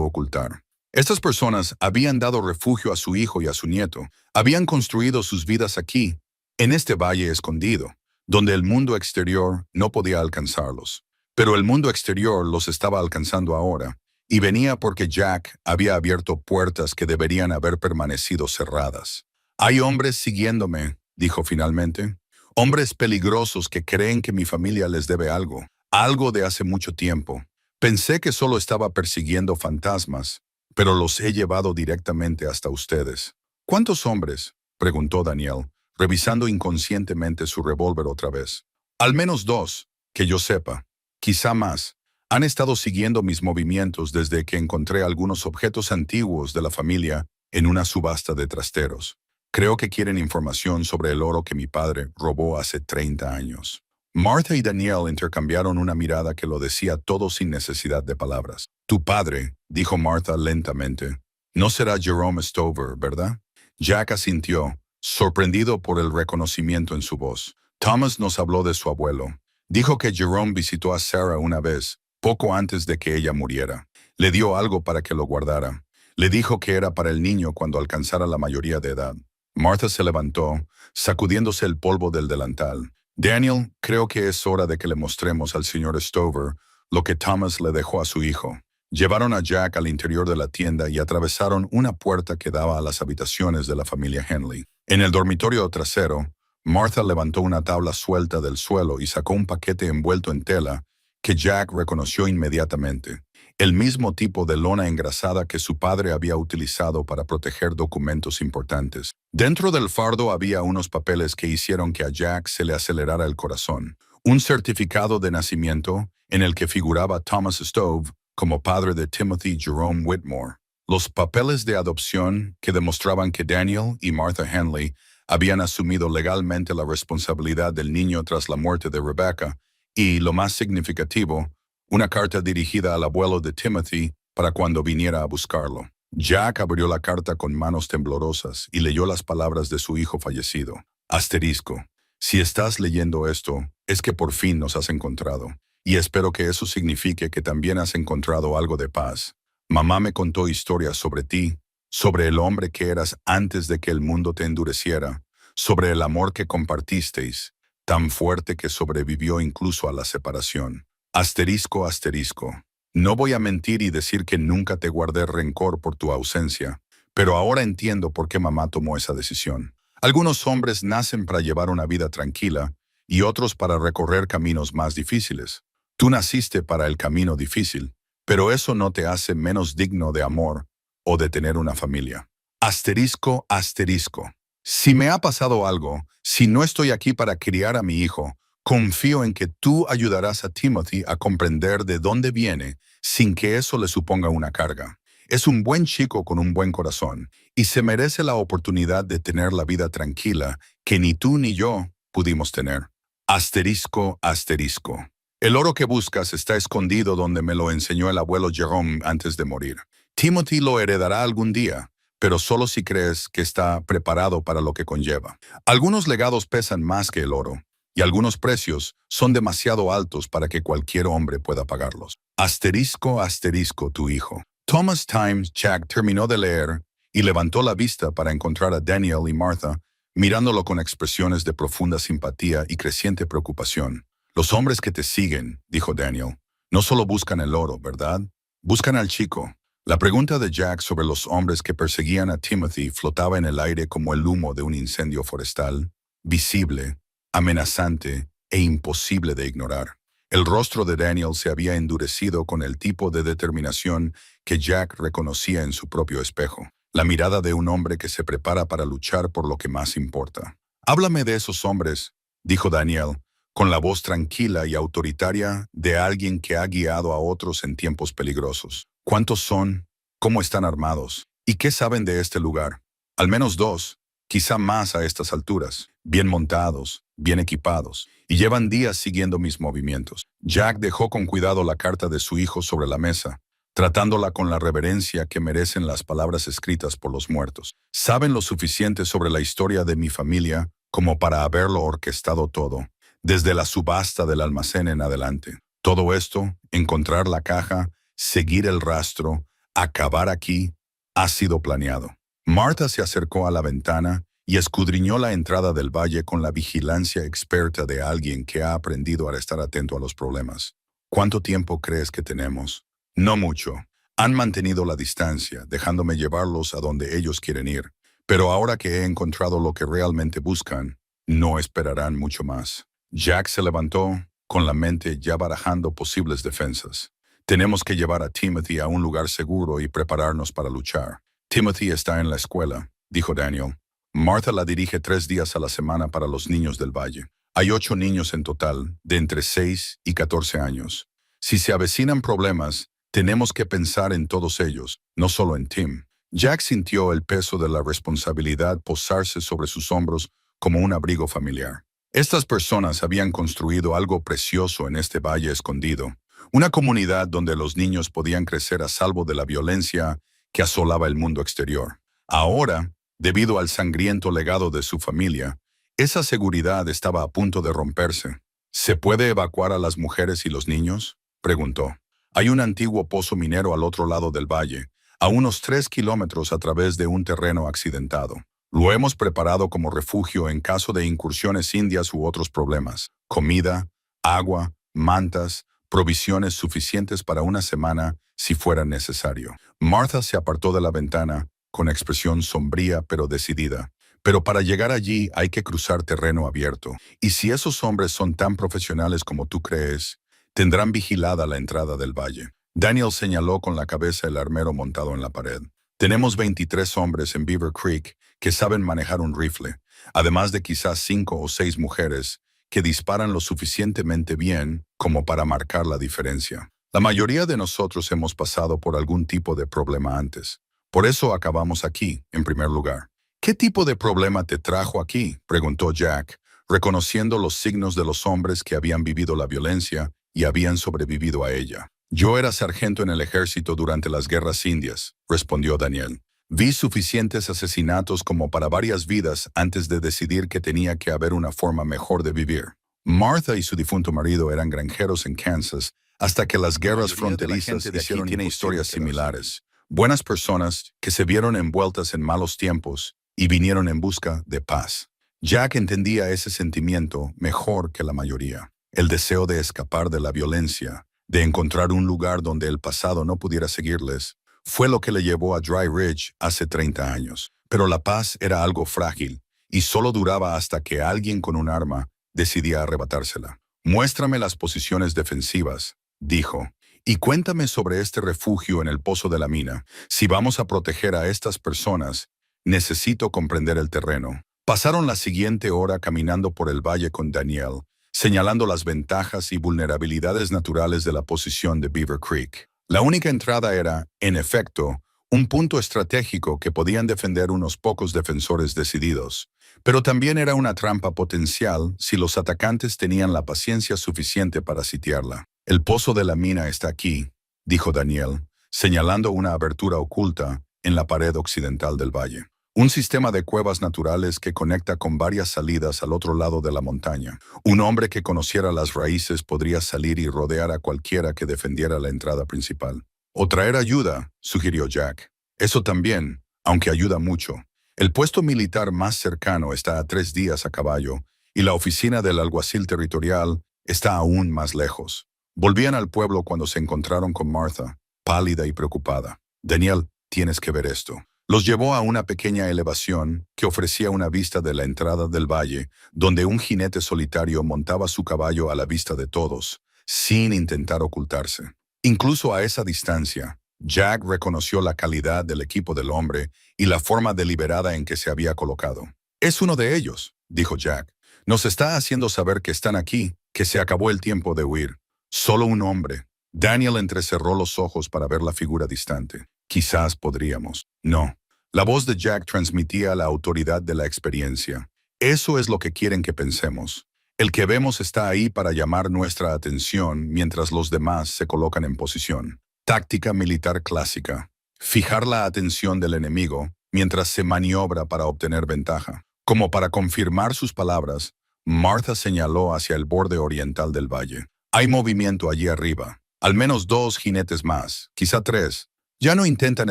ocultar. Estas personas habían dado refugio a su hijo y a su nieto, habían construido sus vidas aquí, en este valle escondido, donde el mundo exterior no podía alcanzarlos. Pero el mundo exterior los estaba alcanzando ahora, y venía porque Jack había abierto puertas que deberían haber permanecido cerradas. «Hay hombres siguiéndome», dijo finalmente. «Hombres peligrosos que creen que mi familia les debe algo, algo de hace mucho tiempo. Pensé que solo estaba persiguiendo fantasmas, pero los he llevado directamente hasta ustedes». «¿Cuántos hombres?», preguntó Daniel, revisando inconscientemente su revólver otra vez. «Al menos 2, que yo sepa. Quizá más. Han estado siguiendo mis movimientos desde que encontré algunos objetos antiguos de la familia en una subasta de trasteros. Creo que quieren información sobre el oro que mi padre robó hace 30 años». Martha y Daniel intercambiaron una mirada que lo decía todo sin necesidad de palabras. «Tu padre», dijo Martha lentamente, «no será Jerome Stover, ¿verdad?» Jack asintió, sorprendido por el reconocimiento en su voz. «Thomas nos habló de su abuelo. Dijo que Jerome visitó a Sarah una vez, poco antes de que ella muriera. Le dio algo para que lo guardara. Le dijo que era para el niño cuando alcanzara la mayoría de edad». Martha se levantó, sacudiéndose el polvo del delantal. «Daniel, creo que es hora de que le mostremos al señor Stover lo que Thomas le dejó a su hijo». Llevaron a Jack al interior de la tienda y atravesaron una puerta que daba a las habitaciones de la familia Henley. En el dormitorio trasero, Martha levantó una tabla suelta del suelo y sacó un paquete envuelto en tela que Jack reconoció inmediatamente. El mismo tipo de lona engrasada que su padre había utilizado para proteger documentos importantes. Dentro del fardo había unos papeles que hicieron que a Jack se le acelerara el corazón. Un certificado de nacimiento en el que figuraba Thomas Stove como padre de Timothy Jerome Whitmore. Los papeles de adopción que demostraban que Daniel y Martha Henley habían asumido legalmente la responsabilidad del niño tras la muerte de Rebecca, y, lo más significativo, una carta dirigida al abuelo de Timothy para cuando viniera a buscarlo. Jack abrió la carta con manos temblorosas y leyó las palabras de su hijo fallecido. Asterisco. Si estás leyendo esto, es que por fin nos has encontrado. Y espero que eso signifique que también has encontrado algo de paz. Mamá me contó historias sobre ti, sobre el hombre que eras antes de que el mundo te endureciera, sobre el amor que compartisteis, tan fuerte que sobrevivió incluso a la separación. Asterisco, asterisco. No voy a mentir y decir que nunca te guardé rencor por tu ausencia, pero ahora entiendo por qué mamá tomó esa decisión. Algunos hombres nacen para llevar una vida tranquila y otros para recorrer caminos más difíciles. Tú naciste para el camino difícil, pero eso no te hace menos digno de amor o de tener una familia. Asterisco, asterisco. Si me ha pasado algo, si no estoy aquí para criar a mi hijo, confío en que tú ayudarás a Timothy a comprender de dónde viene sin que eso le suponga una carga. Es un buen chico con un buen corazón y se merece la oportunidad de tener la vida tranquila que ni tú ni yo pudimos tener. Asterisco, asterisco. El oro que buscas está escondido donde me lo enseñó el abuelo Jerome antes de morir. Timothy lo heredará algún día, pero solo si crees que está preparado para lo que conlleva. Algunos legados pesan más que el oro, y algunos precios son demasiado altos para que cualquier hombre pueda pagarlos. Asterisco, asterisco, tu hijo. Thomas Times Jack terminó de leer y levantó la vista para encontrar a Daniel y Martha, mirándolo con expresiones de profunda simpatía y creciente preocupación. «Los hombres que te siguen», dijo Daniel, «no solo buscan el oro, ¿verdad? Buscan al chico». La pregunta de Jack sobre los hombres que perseguían a Timothy flotaba en el aire como el humo de un incendio forestal, visible, amenazante e imposible de ignorar. El rostro de Daniel se había endurecido con el tipo de determinación que Jack reconocía en su propio espejo. La mirada de un hombre que se prepara para luchar por lo que más importa. «Háblame de esos hombres», dijo Daniel, con la voz tranquila y autoritaria de alguien que ha guiado a otros en tiempos peligrosos. «¿Cuántos son? ¿Cómo están armados? ¿Y qué saben de este lugar?» «Al menos 2, quizá más a estas alturas. Bien montados, bien equipados, y llevan días siguiendo mis movimientos». Jack dejó con cuidado la carta de su hijo sobre la mesa, tratándola con la reverencia que merecen las palabras escritas por los muertos. «Saben lo suficiente sobre la historia de mi familia como para haberlo orquestado todo, desde la subasta del almacén en adelante. Todo esto, encontrar la caja, seguir el rastro, acabar aquí, ha sido planeado. Martha se acercó a la ventana y escudriñó la entrada del valle con la vigilancia experta de alguien que ha aprendido a estar atento a los problemas. ¿Cuánto tiempo crees que tenemos? No mucho. Han mantenido la distancia, dejándome llevarlos a donde ellos quieren ir. Pero ahora que he encontrado lo que realmente buscan, no esperarán mucho más. Jack se levantó, con la mente ya barajando posibles defensas. Tenemos que llevar a Timothy a un lugar seguro y prepararnos para luchar. Timothy está en la escuela, dijo Daniel. Martha la dirige 3 días a la semana para los niños del valle. Hay 8 niños en total, de entre 6 y 14 años. Si se avecinan problemas, tenemos que pensar en todos ellos, no solo en Tim. Jack sintió el peso de la responsabilidad posarse sobre sus hombros como un abrigo familiar. Estas personas habían construido algo precioso en este valle escondido, una comunidad donde los niños podían crecer a salvo de la violencia que asolaba el mundo exterior. Ahora, debido al sangriento legado de su familia, esa seguridad estaba a punto de romperse. ¿Se puede evacuar a las mujeres y los niños?, preguntó. Hay un antiguo pozo minero al otro lado del valle, a unos 3 kilómetros a través de un terreno accidentado. Lo hemos preparado como refugio en caso de incursiones indias u otros problemas. Comida, agua, mantas, provisiones suficientes para una semana si fuera necesario. Martha se apartó de la ventana con expresión sombría pero decidida. Pero para llegar allí hay que cruzar terreno abierto. Y si esos hombres son tan profesionales como tú crees, tendrán vigilada la entrada del valle. Daniel señaló con la cabeza el armero montado en la pared. Tenemos 23 hombres en Beaver Creek que saben manejar un rifle, además de quizás 5 o 6 mujeres que disparan lo suficientemente bien como para marcar la diferencia. La mayoría de nosotros hemos pasado por algún tipo de problema antes. Por eso acabamos aquí, en primer lugar. ¿Qué tipo de problema te trajo aquí?, preguntó Jack, reconociendo los signos de los hombres que habían vivido la violencia y habían sobrevivido a ella. Yo era sargento en el ejército durante las guerras indias, respondió Daniel. Vi suficientes asesinatos como para varias vidas antes de decidir que tenía que haber una forma mejor de vivir. Martha y su difunto marido eran granjeros en Kansas hasta que las guerras fronterizas hicieron tiene historias similares. Buenas personas que se vieron envueltas en malos tiempos y vinieron en busca de paz. Jack entendía ese sentimiento mejor que la mayoría. El deseo de escapar de la violencia, de encontrar un lugar donde el pasado no pudiera seguirles, fue lo que le llevó a Dry Ridge hace 30 años. Pero la paz era algo frágil y solo duraba hasta que alguien con un arma decidía arrebatársela. Muéstrame las posiciones defensivas, dijo, y cuéntame sobre este refugio en el pozo de la mina. Si vamos a proteger a estas personas, necesito comprender el terreno. Pasaron la siguiente hora caminando por el valle con Daniel, señalando las ventajas y vulnerabilidades naturales de la posición de Beaver Creek. La única entrada era, en efecto, un punto estratégico que podían defender unos pocos defensores decididos, pero también era una trampa potencial si los atacantes tenían la paciencia suficiente para sitiarla. El pozo de la mina está aquí, dijo Daniel, señalando una abertura oculta en la pared occidental del valle. Un sistema de cuevas naturales que conecta con varias salidas al otro lado de la montaña. Un hombre que conociera las raíces podría salir y rodear a cualquiera que defendiera la entrada principal. O traer ayuda, sugirió Jack. Eso también, aunque ayuda mucho. El puesto militar más cercano está a 3 días a caballo y la oficina del alguacil territorial está aún más lejos. Volvían al pueblo cuando se encontraron con Martha, pálida y preocupada. Daniel, tienes que ver esto. Los llevó a una pequeña elevación que ofrecía una vista de la entrada del valle, donde un jinete solitario montaba su caballo a la vista de todos, sin intentar ocultarse. Incluso a esa distancia, Jack reconoció la calidad del equipo del hombre y la forma deliberada en que se había colocado. «Es uno de ellos», dijo Jack. «Nos está haciendo saber que están aquí, que se acabó el tiempo de huir. Solo un hombre». Daniel entrecerró los ojos para ver la figura distante. «Quizás podríamos». «No». La voz de Jack transmitía la autoridad de la experiencia. «Eso es lo que quieren que pensemos. El que vemos está ahí para llamar nuestra atención mientras los demás se colocan en posición. Táctica militar clásica. Fijar la atención del enemigo mientras se maniobra para obtener ventaja». Como para confirmar sus palabras, Martha señaló hacia el borde oriental del valle. Hay movimiento allí arriba. Al menos 2 jinetes más, quizá 3. Ya no intentan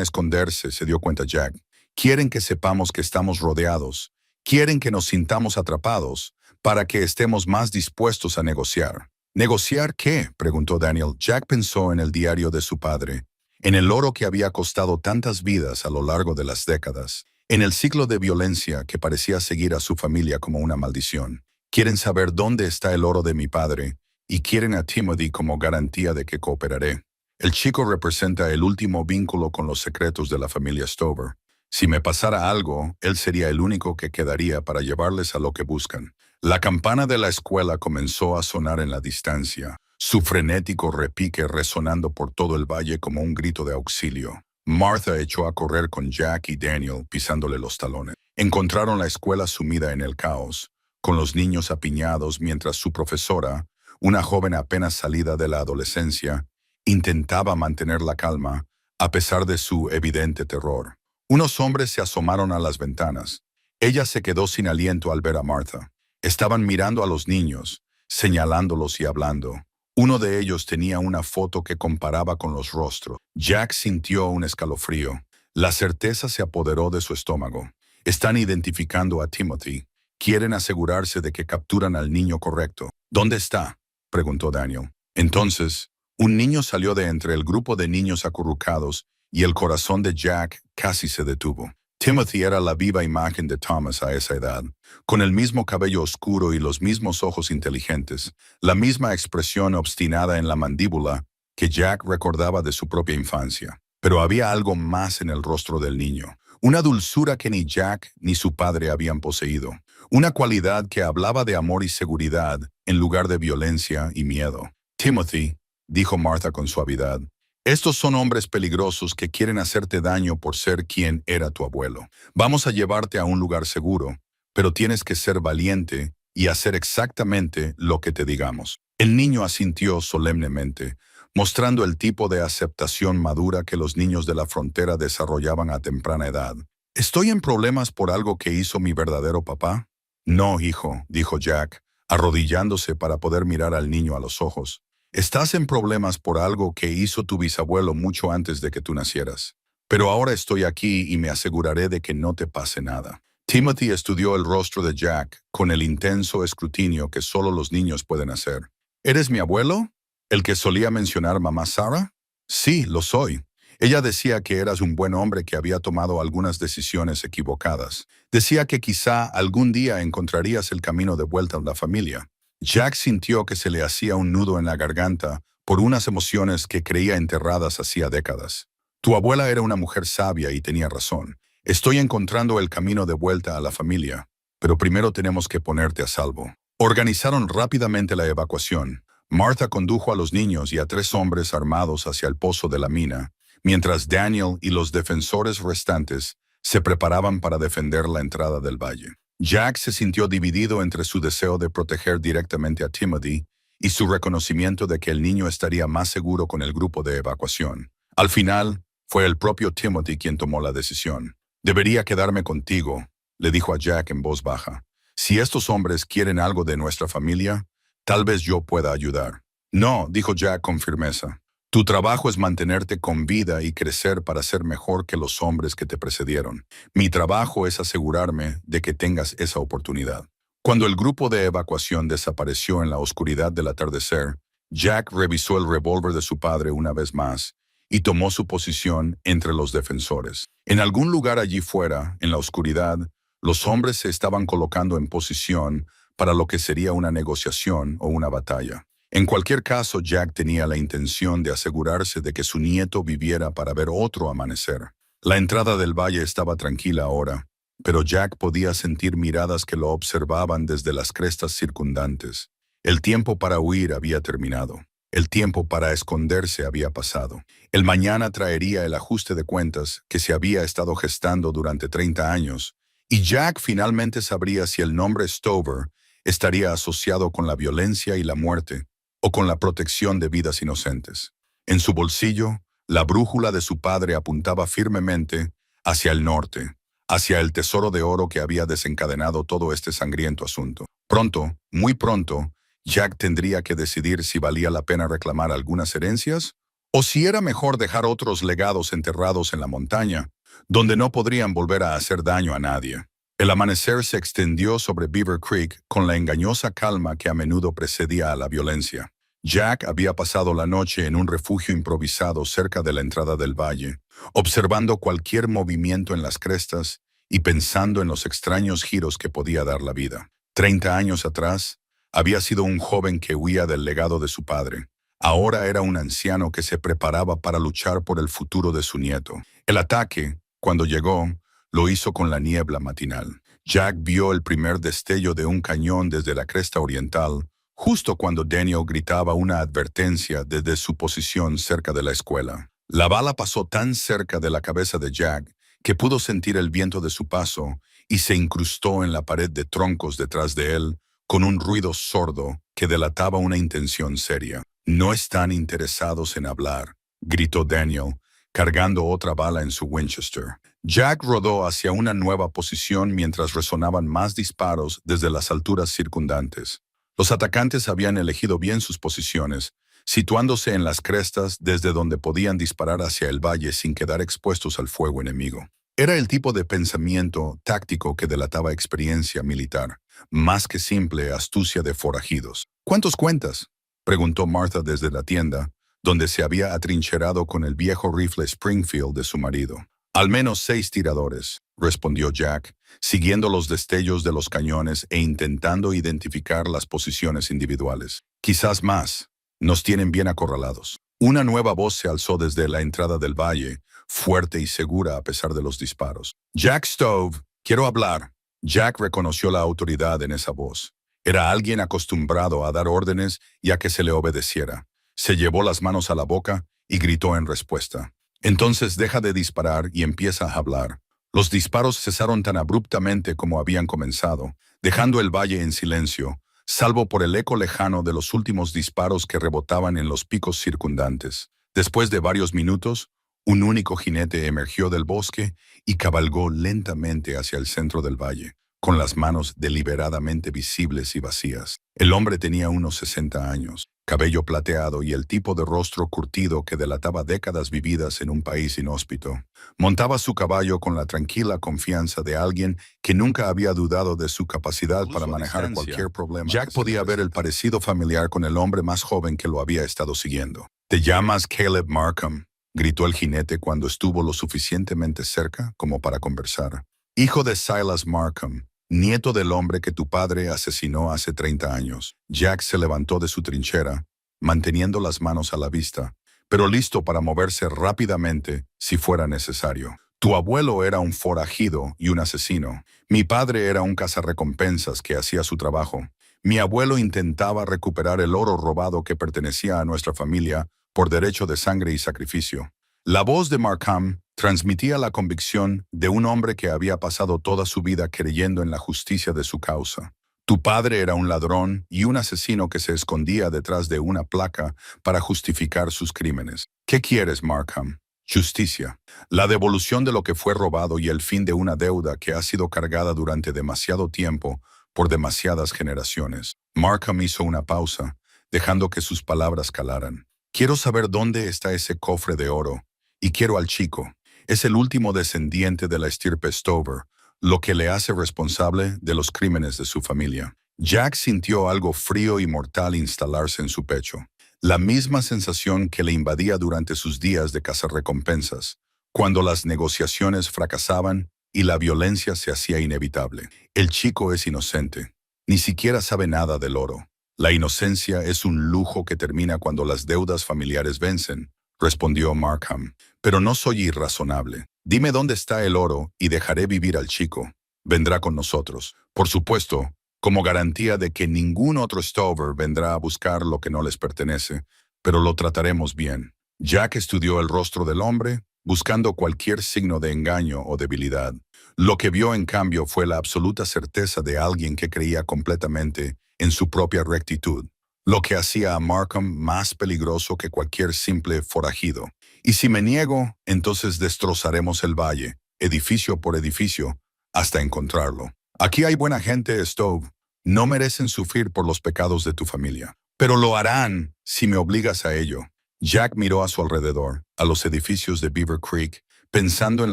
esconderse, se dio cuenta Jack. Quieren que sepamos que estamos rodeados. Quieren que nos sintamos atrapados para que estemos más dispuestos a negociar. ¿Negociar qué?, preguntó Daniel. Jack pensó en el diario de su padre, en el oro que había costado tantas vidas a lo largo de las décadas, en el ciclo de violencia que parecía seguir a su familia como una maldición. Quieren saber dónde está el oro de mi padre y quieren a Timothy como garantía de que cooperaré. El chico representa el último vínculo con los secretos de la familia Stover. Si me pasara algo, él sería el único que quedaría para llevarles a lo que buscan. La campana de la escuela comenzó a sonar en la distancia, su frenético repique resonando por todo el valle como un grito de auxilio. Martha echó a correr con Jack y Daniel pisándole los talones. Encontraron la escuela sumida en el caos, con los niños apiñados mientras su profesora, una joven apenas salida de la adolescencia, intentaba mantener la calma a pesar de su evidente terror. Unos hombres se asomaron a las ventanas. Ella se quedó sin aliento al ver a Martha. Estaban mirando a los niños, señalándolos y hablando. Uno de ellos tenía una foto que comparaba con los rostros. Jack sintió un escalofrío. La certeza se apoderó de su estómago. Están identificando a Timothy. Quieren asegurarse de que capturan al niño correcto. ¿Dónde está?, preguntó Daniel. Entonces, un niño salió de entre el grupo de niños acurrucados y el corazón de Jack casi se detuvo. Timothy era la viva imagen de Thomas a esa edad, con el mismo cabello oscuro y los mismos ojos inteligentes, la misma expresión obstinada en la mandíbula que Jack recordaba de su propia infancia. Pero había algo más en el rostro del niño, una dulzura que ni Jack ni su padre habían poseído, una cualidad que hablaba de amor y seguridad en lugar de violencia y miedo. Timothy, dijo Martha con suavidad, estos son hombres peligrosos que quieren hacerte daño por ser quien era tu abuelo. Vamos a llevarte a un lugar seguro, pero tienes que ser valiente y hacer exactamente lo que te digamos. El niño asintió solemnemente, mostrando el tipo de aceptación madura que los niños de la frontera desarrollaban a temprana edad. ¿Estoy en problemas por algo que hizo mi verdadero papá? No, hijo, dijo Jack, arrodillándose para poder mirar al niño a los ojos. Estás en problemas por algo que hizo tu bisabuelo mucho antes de que tú nacieras. Pero ahora estoy aquí y me aseguraré de que no te pase nada. Timothy estudió el rostro de Jack con el intenso escrutinio que solo los niños pueden hacer. ¿Eres mi abuelo? ¿El que solía mencionar mamá Sarah? Sí, lo soy. Ella decía que eras un buen hombre que había tomado algunas decisiones equivocadas. Decía que quizá algún día encontrarías el camino de vuelta a la familia. Jack sintió que se le hacía un nudo en la garganta por unas emociones que creía enterradas hacía décadas. Tu abuela era una mujer sabia y tenía razón. Estoy encontrando el camino de vuelta a la familia, pero primero tenemos que ponerte a salvo. Organizaron rápidamente la evacuación. Martha condujo a los niños y a 3 hombres armados hacia el pozo de la mina, mientras Daniel y los defensores restantes se preparaban para defender la entrada del valle. Jack se sintió dividido entre su deseo de proteger directamente a Timothy y su reconocimiento de que el niño estaría más seguro con el grupo de evacuación. Al final, fue el propio Timothy quien tomó la decisión. Debería quedarme contigo, le dijo a Jack en voz baja. Si estos hombres quieren algo de nuestra familia, tal vez yo pueda ayudar. No, dijo Jack con firmeza. Tu trabajo es mantenerte con vida y crecer para ser mejor que los hombres que te precedieron. Mi trabajo es asegurarme de que tengas esa oportunidad. Cuando el grupo de evacuación desapareció en la oscuridad del atardecer, Jack revisó el revólver de su padre una vez más y tomó su posición entre los defensores. En algún lugar allí fuera, en la oscuridad, los hombres se estaban colocando en posición para lo que sería una negociación o una batalla. En cualquier caso, Jack tenía la intención de asegurarse de que su nieto viviera para ver otro amanecer. La entrada del valle estaba tranquila ahora, pero Jack podía sentir miradas que lo observaban desde las crestas circundantes. El tiempo para huir había terminado. El tiempo para esconderse había pasado. El mañana traería el ajuste de cuentas que se había estado gestando durante 30 años, y Jack finalmente sabría si el nombre Stover estaría asociado con la violencia y la muerte, o con la protección de vidas inocentes. En su bolsillo, la brújula de su padre apuntaba firmemente hacia el norte, hacia el tesoro de oro que había desencadenado todo este sangriento asunto. Pronto, muy pronto, Jack tendría que decidir si valía la pena reclamar algunas herencias o si era mejor dejar otros legados enterrados en la montaña, donde no podrían volver a hacer daño a nadie. El amanecer se extendió sobre Beaver Creek con la engañosa calma que a menudo precedía a la violencia. Jack había pasado la noche en un refugio improvisado cerca de la entrada del valle, observando cualquier movimiento en las crestas y pensando en los extraños giros que podía dar la vida. 30 años atrás, había sido un joven que huía del legado de su padre. Ahora era un anciano que se preparaba para luchar por el futuro de su nieto. El ataque, cuando llegó, lo hizo con la niebla matinal. Jack vio el primer destello de un cañón desde la cresta oriental, justo cuando Daniel gritaba una advertencia desde su posición cerca de la escuela. La bala pasó tan cerca de la cabeza de Jack que pudo sentir el viento de su paso y se incrustó en la pared de troncos detrás de él con un ruido sordo que delataba una intención seria. «No están interesados en hablar», gritó Daniel, cargando otra bala en su Winchester. Jack rodó hacia una nueva posición mientras resonaban más disparos desde las alturas circundantes. Los atacantes habían elegido bien sus posiciones, situándose en las crestas desde donde podían disparar hacia el valle sin quedar expuestos al fuego enemigo. Era el tipo de pensamiento táctico que delataba experiencia militar, más que simple astucia de forajidos. «¿Cuántos cuentas?», preguntó Martha desde la tienda, donde se había atrincherado con el viejo rifle Springfield de su marido. «Al menos 6 tiradores», respondió Jack, siguiendo los destellos de los cañones e intentando identificar las posiciones individuales. «Quizás más. Nos tienen bien acorralados». Una nueva voz se alzó desde la entrada del valle, fuerte y segura a pesar de los disparos. «Jack Stove, quiero hablar». Jack reconoció la autoridad en esa voz. Era alguien acostumbrado a dar órdenes y a que se le obedeciera. Se llevó las manos a la boca y gritó en respuesta. «Entonces deja de disparar y empieza a hablar». Los disparos cesaron tan abruptamente como habían comenzado, dejando el valle en silencio, salvo por el eco lejano de los últimos disparos que rebotaban en los picos circundantes. Después de varios minutos, un único jinete emergió del bosque y cabalgó lentamente hacia el centro del valle, con las manos deliberadamente visibles y vacías. El hombre tenía unos 60 años, cabello plateado y el tipo de rostro curtido que delataba décadas vividas en un país inhóspito. Montaba su caballo con la tranquila confianza de alguien que nunca había dudado de su capacidad para manejar cualquier problema. Jack podía ver el parecido familiar con el hombre más joven que lo había estado siguiendo. «¿Te llamas Caleb Markham?», gritó el jinete cuando estuvo lo suficientemente cerca como para conversar. «Hijo de Silas Markham, nieto del hombre que tu padre asesinó hace 30 años». Jack se levantó de su trinchera, manteniendo las manos a la vista, pero listo para moverse rápidamente si fuera necesario. «Tu abuelo era un forajido y un asesino. Mi padre era un cazarrecompensas que hacía su trabajo. Mi abuelo intentaba recuperar el oro robado que pertenecía a nuestra familia por derecho de sangre y sacrificio». La voz de Markham transmitía la convicción de un hombre que había pasado toda su vida creyendo en la justicia de su causa. «Tu padre era un ladrón y un asesino que se escondía detrás de una placa para justificar sus crímenes. ¿Qué quieres, Markham? Justicia. La devolución de lo que fue robado y el fin de una deuda que ha sido cargada durante demasiado tiempo por demasiadas generaciones». Markham hizo una pausa, dejando que sus palabras calaran. «Quiero saber dónde está ese cofre de oro. Y quiero al chico. Es el último descendiente de la estirpe Stover, lo que le hace responsable de los crímenes de su familia». Jack sintió algo frío y mortal instalarse en su pecho. La misma sensación que le invadía durante sus días de cazarrecompensas, cuando las negociaciones fracasaban y la violencia se hacía inevitable. «El chico es inocente. Ni siquiera sabe nada del oro. La inocencia es un lujo que termina cuando las deudas familiares vencen», respondió Markham. «Pero no soy irrazonable. Dime dónde está el oro y dejaré vivir al chico. Vendrá con nosotros. Por supuesto, como garantía de que ningún otro Stover vendrá a buscar lo que no les pertenece, pero lo trataremos bien». Jack estudió el rostro del hombre, buscando cualquier signo de engaño o debilidad. Lo que vio en cambio fue la absoluta certeza de alguien que creía completamente en su propia rectitud, lo que hacía a Markham más peligroso que cualquier simple forajido. «Y si me niego, entonces destrozaremos el valle, edificio por edificio, hasta encontrarlo. Aquí hay buena gente, Stove. No merecen sufrir por los pecados de tu familia. Pero lo harán si me obligas a ello. Jack miró a su alrededor, a los edificios de Beaver Creek, pensando en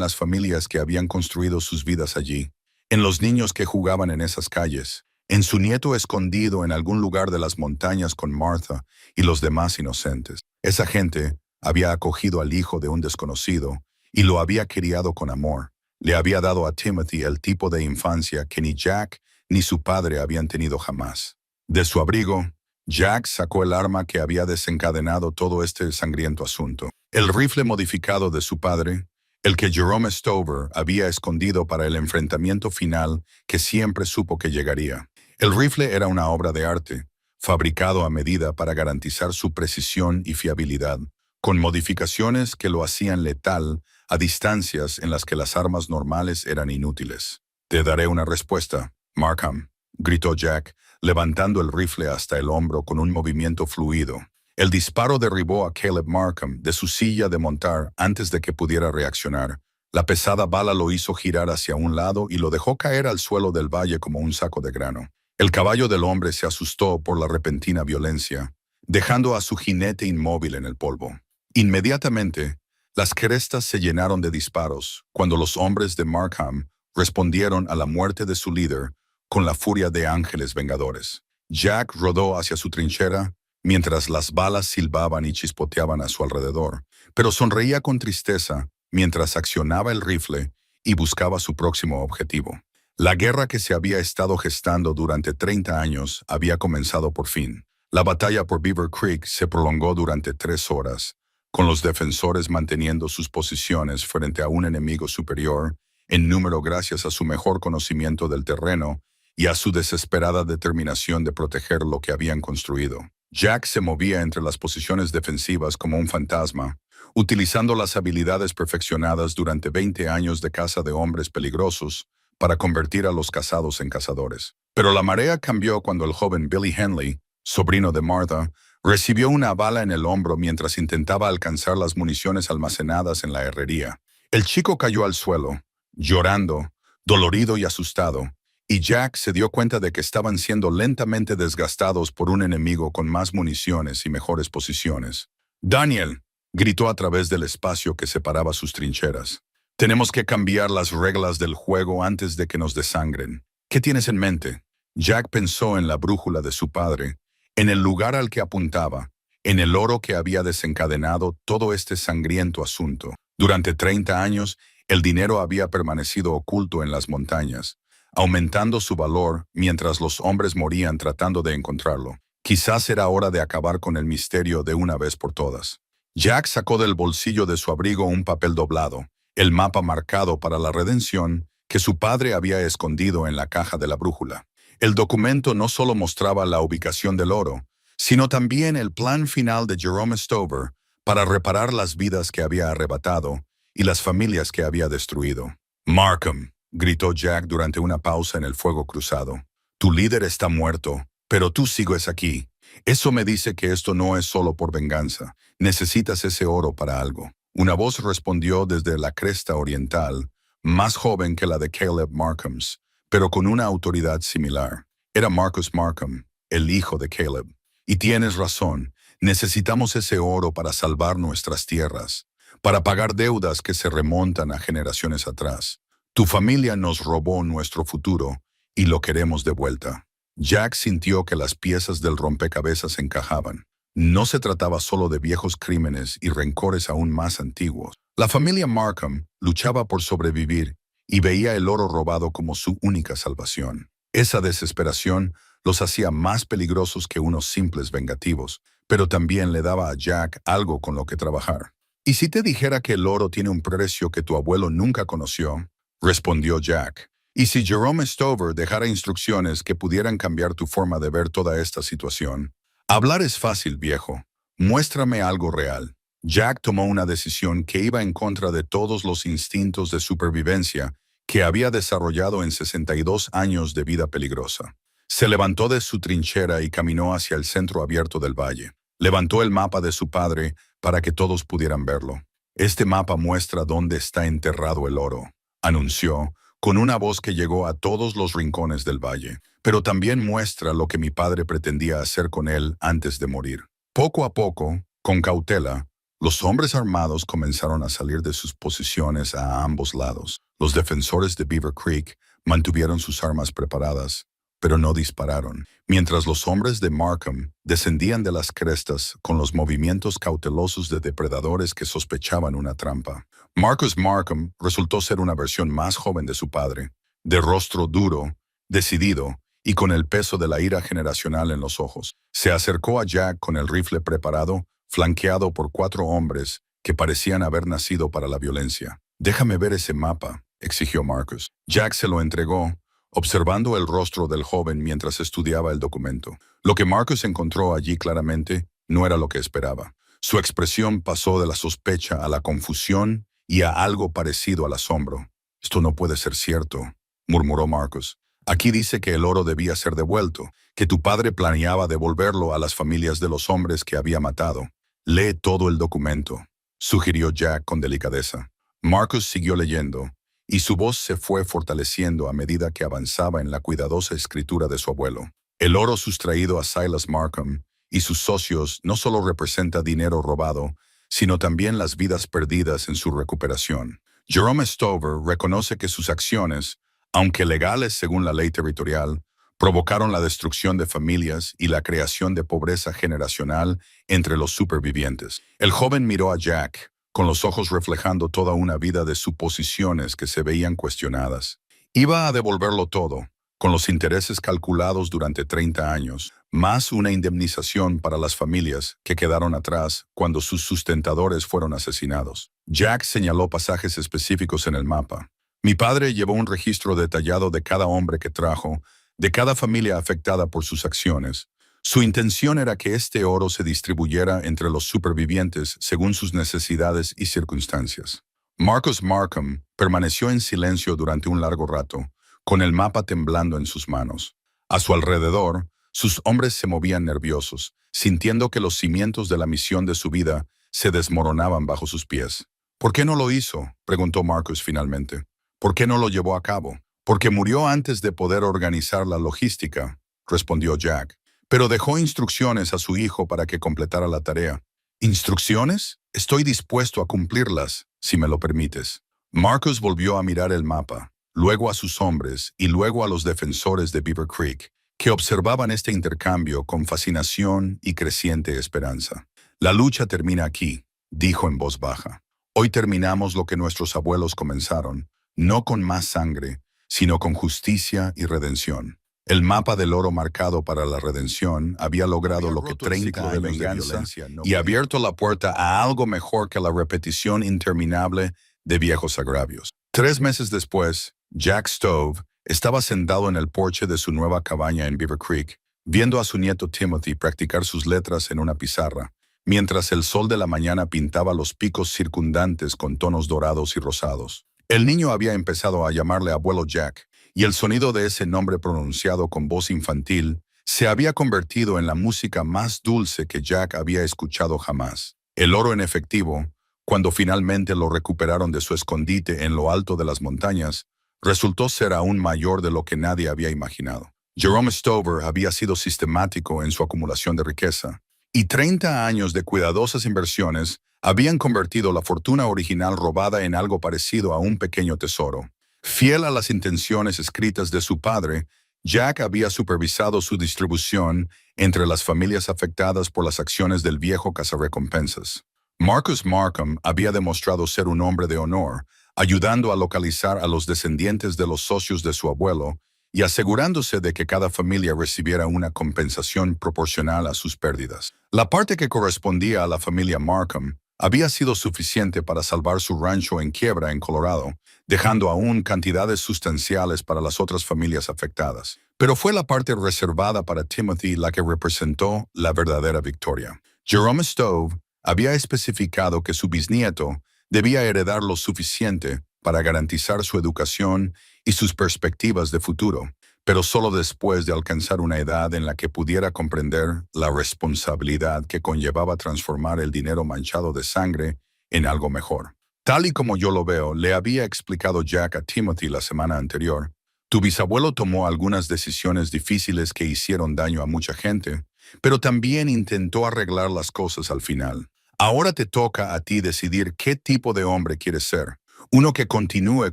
las familias que habían construido sus vidas allí, en los niños que jugaban en esas calles, en su nieto escondido en algún lugar de las montañas con Martha y los demás inocentes. Esa gente había acogido al hijo de un desconocido y lo había criado con amor. Le había dado a Timothy el tipo de infancia que ni Jack ni su padre habían tenido jamás. De su abrigo, Jack sacó el arma que había desencadenado todo este sangriento asunto. El rifle modificado de su padre, el que Jerome Stover había escondido para el enfrentamiento final que siempre supo que llegaría. El rifle era una obra de arte, fabricado a medida para garantizar su precisión y fiabilidad, con modificaciones que lo hacían letal a distancias en las que las armas normales eran inútiles. «Te daré una respuesta, Markham», gritó Jack, levantando el rifle hasta el hombro con un movimiento fluido. El disparo derribó a Caleb Markham de su silla de montar antes de que pudiera reaccionar. La pesada bala lo hizo girar hacia un lado y lo dejó caer al suelo del valle como un saco de grano. El caballo del hombre se asustó por la repentina violencia, dejando a su jinete inmóvil en el polvo. Inmediatamente, las crestas se llenaron de disparos cuando los hombres de Markham respondieron a la muerte de su líder con la furia de ángeles vengadores. Jack rodó hacia su trinchera mientras las balas silbaban y chispoteaban a su alrededor, pero sonreía con tristeza mientras accionaba el rifle y buscaba su próximo objetivo. La guerra que se había estado gestando durante 30 años había comenzado por fin. La batalla por Beaver Creek se prolongó durante 3 horas, con los defensores manteniendo sus posiciones frente a un enemigo superior en número gracias a su mejor conocimiento del terreno y a su desesperada determinación de proteger lo que habían construido. Jack se movía entre las posiciones defensivas como un fantasma, utilizando las habilidades perfeccionadas durante 20 años de caza de hombres peligrosos para convertir a los cazados en cazadores. Pero la marea cambió cuando el joven Billy Henley, sobrino de Martha, recibió una bala en el hombro mientras intentaba alcanzar las municiones almacenadas en la herrería. El chico cayó al suelo, llorando, dolorido y asustado, y Jack se dio cuenta de que estaban siendo lentamente desgastados por un enemigo con más municiones y mejores posiciones. «Daniel», gritó a través del espacio que separaba sus trincheras. «Tenemos que cambiar las reglas del juego antes de que nos desangren. ¿Qué tienes en mente?» Jack pensó en la brújula de su padre, en el lugar al que apuntaba, en el oro que había desencadenado todo este sangriento asunto. Durante 30 años, el dinero había permanecido oculto en las montañas, aumentando su valor mientras los hombres morían tratando de encontrarlo. Quizás era hora de acabar con el misterio de una vez por todas. Jack sacó del bolsillo de su abrigo un papel doblado, el mapa marcado para la redención que su padre había escondido en la caja de la brújula. El documento no solo mostraba la ubicación del oro, sino también el plan final de Jerome Stover para reparar las vidas que había arrebatado y las familias que había destruido. «Markham», gritó Jack durante una pausa en el fuego cruzado. «Tu líder está muerto, pero tú sigues aquí. Eso me dice que esto no es solo por venganza. Necesitas ese oro para algo». Una voz respondió desde la cresta oriental, más joven que la de Caleb Markhams, pero con una autoridad similar. Era Marcus Markham, el hijo de Caleb. «Y tienes razón, necesitamos ese oro para salvar nuestras tierras, para pagar deudas que se remontan a generaciones atrás. Tu familia nos robó nuestro futuro y lo queremos de vuelta». Jack sintió que las piezas del rompecabezas encajaban. No se trataba solo de viejos crímenes y rencores aún más antiguos. La familia Markham luchaba por sobrevivir y veía el oro robado como su única salvación. Esa desesperación los hacía más peligrosos que unos simples vengativos, pero también le daba a Jack algo con lo que trabajar. «¿Y si te dijera que el oro tiene un precio que tu abuelo nunca conoció?», respondió Jack. «¿Y si Jerome Stover dejara instrucciones que pudieran cambiar tu forma de ver toda esta situación?» «Hablar es fácil, viejo. Muéstrame algo real». Jack tomó una decisión que iba en contra de todos los instintos de supervivencia que había desarrollado en 62 años de vida peligrosa. Se levantó de su trinchera y caminó hacia el centro abierto del valle. Levantó el mapa de su padre para que todos pudieran verlo. «Este mapa muestra dónde está enterrado el oro», anunció, con una voz que llegó a todos los rincones del valle, pero también muestra lo que mi padre pretendía hacer con él antes de morir. Poco a poco, con cautela, los hombres armados comenzaron a salir de sus posiciones a ambos lados. Los defensores de Beaver Creek mantuvieron sus armas preparadas, pero no dispararon, mientras los hombres de Markham descendían de las crestas con los movimientos cautelosos de depredadores que sospechaban una trampa. Marcus Markham resultó ser una versión más joven de su padre, de rostro duro, decidido y con el peso de la ira generacional en los ojos. Se acercó a Jack con el rifle preparado, flanqueado por 4 hombres que parecían haber nacido para la violencia. «Déjame ver ese mapa», exigió Marcus. Jack se lo entregó, observando el rostro del joven mientras estudiaba el documento. Lo que Marcus encontró allí claramente no era lo que esperaba. Su expresión pasó de la sospecha a la confusión y a algo parecido al asombro. «Esto no puede ser cierto», murmuró Marcus. «Aquí dice que el oro debía ser devuelto, que tu padre planeaba devolverlo a las familias de los hombres que había matado. Lee todo el documento», sugirió Jack con delicadeza. Marcus siguió leyendo, y su voz se fue fortaleciendo a medida que avanzaba en la cuidadosa escritura de su abuelo. El oro sustraído a Silas Markham y sus socios no solo representa dinero robado, sino también las vidas perdidas en su recuperación. Jerome Stover reconoce que sus acciones, aunque legales según la ley territorial, provocaron la destrucción de familias y la creación de pobreza generacional entre los supervivientes. El joven miró a Jack, con los ojos reflejando toda una vida de suposiciones que se veían cuestionadas. Iba a devolverlo todo, con los intereses calculados durante 30 años, más una indemnización para las familias que quedaron atrás cuando sus sustentadores fueron asesinados. Jack señaló pasajes específicos en el mapa. Mi padre llevó un registro detallado de cada hombre que trajo, de cada familia afectada por sus acciones. Su intención era que este oro se distribuyera entre los supervivientes según sus necesidades y circunstancias. Marcus Markham permaneció en silencio durante un largo rato, con el mapa temblando en sus manos. A su alrededor, sus hombres se movían nerviosos, sintiendo que los cimientos de la misión de su vida se desmoronaban bajo sus pies. «¿Por qué no lo hizo?», preguntó Marcus finalmente. «¿Por qué no lo llevó a cabo?». «Porque murió antes de poder organizar la logística», respondió Jack. «Pero dejó instrucciones a su hijo para que completara la tarea». «¿Instrucciones? Estoy dispuesto a cumplirlas, si me lo permites». Marcus volvió a mirar el mapa, luego a sus hombres y luego a los defensores de Beaver Creek, que observaban este intercambio con fascinación y creciente esperanza. «La lucha termina aquí», dijo en voz baja. «Hoy terminamos lo que nuestros abuelos comenzaron, no con más sangre, sino con justicia y redención». El mapa del oro marcado para la redención había logrado lo que 30 años de violencia y abierto la puerta a algo mejor que la repetición interminable de viejos agravios. 3 meses después, Jack Stove estaba sentado en el porche de su nueva cabaña en Beaver Creek, viendo a su nieto Timothy practicar sus letras en una pizarra, mientras el sol de la mañana pintaba los picos circundantes con tonos dorados y rosados. El niño había empezado a llamarle abuelo Jack, y el sonido de ese nombre pronunciado con voz infantil se había convertido en la música más dulce que Jack había escuchado jamás. El oro en efectivo, cuando finalmente lo recuperaron de su escondite en lo alto de las montañas, resultó ser aún mayor de lo que nadie había imaginado. Jerome Stover había sido sistemático en su acumulación de riqueza, y 30 años de cuidadosas inversiones habían convertido la fortuna original robada en algo parecido a un pequeño tesoro. Fiel a las intenciones escritas de su padre, Jack había supervisado su distribución entre las familias afectadas por las acciones del viejo cazarrecompensas. Marcus Markham había demostrado ser un hombre de honor, ayudando a localizar a los descendientes de los socios de su abuelo y asegurándose de que cada familia recibiera una compensación proporcional a sus pérdidas. La parte que correspondía a la familia Markham había sido suficiente para salvar su rancho en quiebra en Colorado, dejando aún cantidades sustanciales para las otras familias afectadas. Pero fue la parte reservada para Timothy la que representó la verdadera victoria. Jerome Stove había especificado que su bisnieto debía heredar lo suficiente para garantizar su educación y sus perspectivas de futuro, pero solo después de alcanzar una edad en la que pudiera comprender la responsabilidad que conllevaba transformar el dinero manchado de sangre en algo mejor. Tal y como yo lo veo, le había explicado Jack a Timothy la semana anterior, tu bisabuelo tomó algunas decisiones difíciles que hicieron daño a mucha gente, pero también intentó arreglar las cosas al final. Ahora te toca a ti decidir qué tipo de hombre quieres ser. Uno que continúe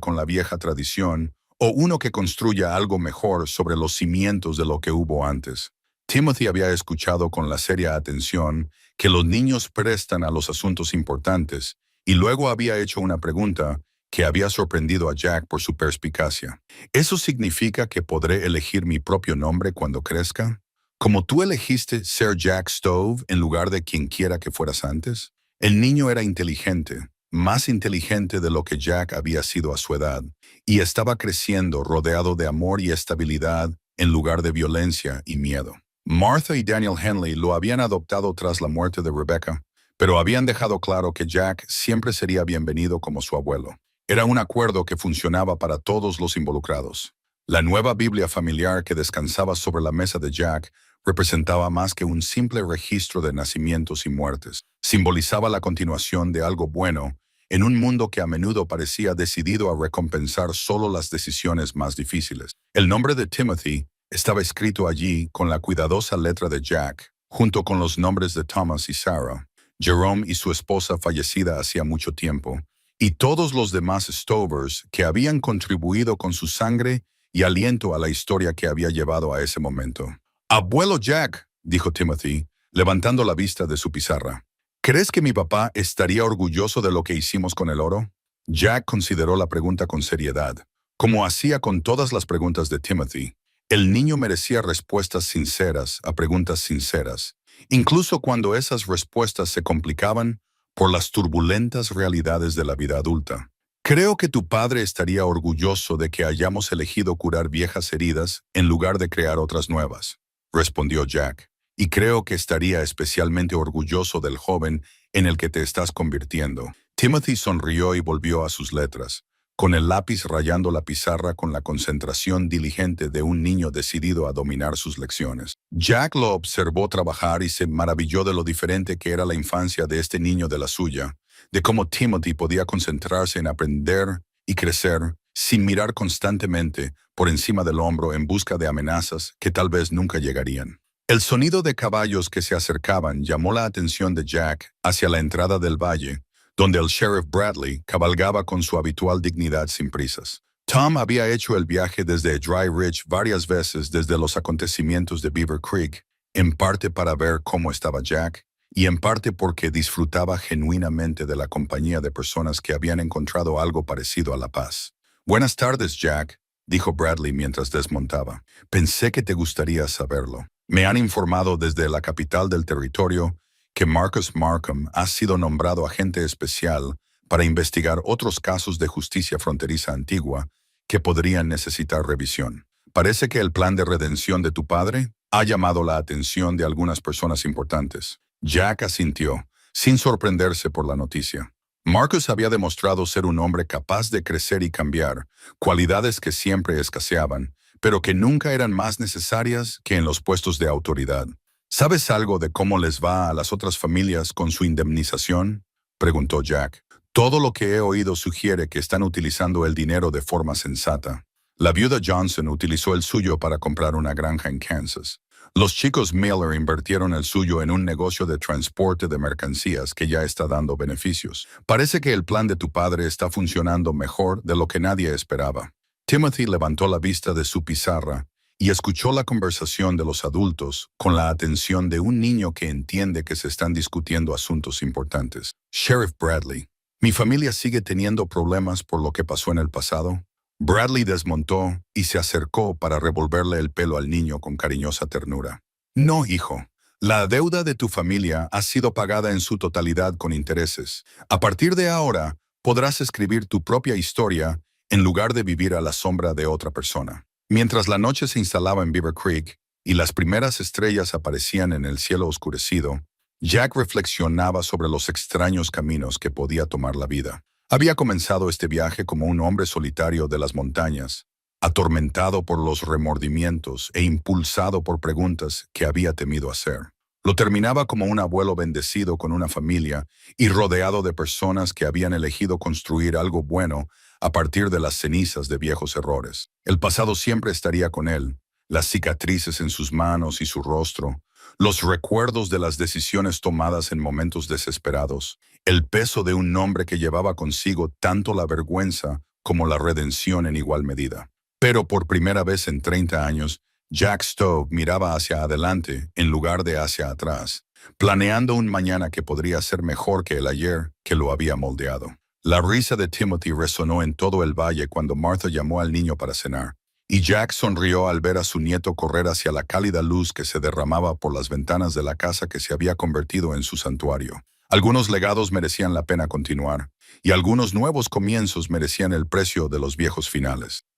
con la vieja tradición o uno que construya algo mejor sobre los cimientos de lo que hubo antes. Timothy había escuchado con la seria atención que los niños prestan a los asuntos importantes y luego había hecho una pregunta que había sorprendido a Jack por su perspicacia. ¿Eso significa que podré elegir mi propio nombre cuando crezca? ¿Como tú elegiste ser Jack Stove en lugar de quien quiera que fueras antes? El niño era inteligente, más inteligente de lo que Jack había sido a su edad, y estaba creciendo rodeado de amor y estabilidad en lugar de violencia y miedo. Martha y Daniel Henley lo habían adoptado tras la muerte de Rebecca, pero habían dejado claro que Jack siempre sería bienvenido como su abuelo. Era un acuerdo que funcionaba para todos los involucrados. La nueva Biblia familiar que descansaba sobre la mesa de Jack representaba más que un simple registro de nacimientos y muertes. Simbolizaba la continuación de algo bueno en un mundo que a menudo parecía decidido a recompensar solo las decisiones más difíciles. El nombre de Timothy estaba escrito allí con la cuidadosa letra de Jack, junto con los nombres de Thomas y Sarah, Jerome y su esposa fallecida hacía mucho tiempo, y todos los demás Stovers que habían contribuido con su sangre y aliento a la historia que había llevado a ese momento. «Abuelo Jack», dijo Timothy, levantando la vista de su pizarra, «¿crees que mi papá estaría orgulloso de lo que hicimos con el oro?» Jack consideró la pregunta con seriedad, como hacía con todas las preguntas de Timothy. El niño merecía respuestas sinceras a preguntas sinceras, incluso cuando esas respuestas se complicaban por las turbulentas realidades de la vida adulta. «Creo que tu padre estaría orgulloso de que hayamos elegido curar viejas heridas en lugar de crear otras nuevas», respondió Jack, «y creo que estaría especialmente orgulloso del joven en el que te estás convirtiendo». Timothy sonrió y volvió a sus letras, con el lápiz rayando la pizarra con la concentración diligente de un niño decidido a dominar sus lecciones. Jack lo observó trabajar y se maravilló de lo diferente que era la infancia de este niño de la suya, de cómo Timothy podía concentrarse en aprender y crecer sin mirar constantemente por encima del hombro en busca de amenazas que tal vez nunca llegarían. El sonido de caballos que se acercaban llamó la atención de Jack hacia la entrada del valle, donde el sheriff Bradley cabalgaba con su habitual dignidad sin prisas. Tom había hecho el viaje desde Dry Ridge varias veces desde los acontecimientos de Beaver Creek, en parte para ver cómo estaba Jack, y en parte porque disfrutaba genuinamente de la compañía de personas que habían encontrado algo parecido a la paz. «Buenas tardes, Jack», dijo Bradley mientras desmontaba. «Pensé que te gustaría saberlo. Me han informado desde la capital del territorio que Marcus Markham ha sido nombrado agente especial para investigar otros casos de justicia fronteriza antigua que podrían necesitar revisión. Parece que el plan de redención de tu padre ha llamado la atención de algunas personas importantes». Jack asintió, sin sorprenderse por la noticia. Marcus había demostrado ser un hombre capaz de crecer y cambiar, cualidades que siempre escaseaban, pero que nunca eran más necesarias que en los puestos de autoridad. «¿Sabes algo de cómo les va a las otras familias con su indemnización?», preguntó Jack. «Todo lo que he oído sugiere que están utilizando el dinero de forma sensata. La viuda Johnson utilizó el suyo para comprar una granja en Kansas. Los chicos Miller invirtieron el suyo en un negocio de transporte de mercancías que ya está dando beneficios. Parece que el plan de tu padre está funcionando mejor de lo que nadie esperaba». Timothy levantó la vista de su pizarra y escuchó la conversación de los adultos con la atención de un niño que entiende que se están discutiendo asuntos importantes. «Sheriff Bradley, ¿mi familia sigue teniendo problemas por lo que pasó en el pasado?» Bradley desmontó y se acercó para revolverle el pelo al niño con cariñosa ternura. «No, hijo. La deuda de tu familia ha sido pagada en su totalidad con intereses. A partir de ahora, podrás escribir tu propia historia en lugar de vivir a la sombra de otra persona». Mientras la noche se instalaba en Beaver Creek y las primeras estrellas aparecían en el cielo oscurecido, Jack reflexionaba sobre los extraños caminos que podía tomar la vida. Había comenzado este viaje como un hombre solitario de las montañas, atormentado por los remordimientos e impulsado por preguntas que había temido hacer. Lo terminaba como un abuelo bendecido con una familia y rodeado de personas que habían elegido construir algo bueno a partir de las cenizas de viejos errores. El pasado siempre estaría con él, las cicatrices en sus manos y su rostro, los recuerdos de las decisiones tomadas en momentos desesperados, el peso de un nombre que llevaba consigo tanto la vergüenza como la redención en igual medida. Pero por primera vez en 30 años, Jack Stove miraba hacia adelante en lugar de hacia atrás, planeando un mañana que podría ser mejor que el ayer que lo había moldeado. La risa de Timothy resonó en todo el valle cuando Martha llamó al niño para cenar, y Jack sonrió al ver a su nieto correr hacia la cálida luz que se derramaba por las ventanas de la casa que se había convertido en su santuario. Algunos legados merecían la pena continuar, y algunos nuevos comienzos merecían el precio de los viejos finales.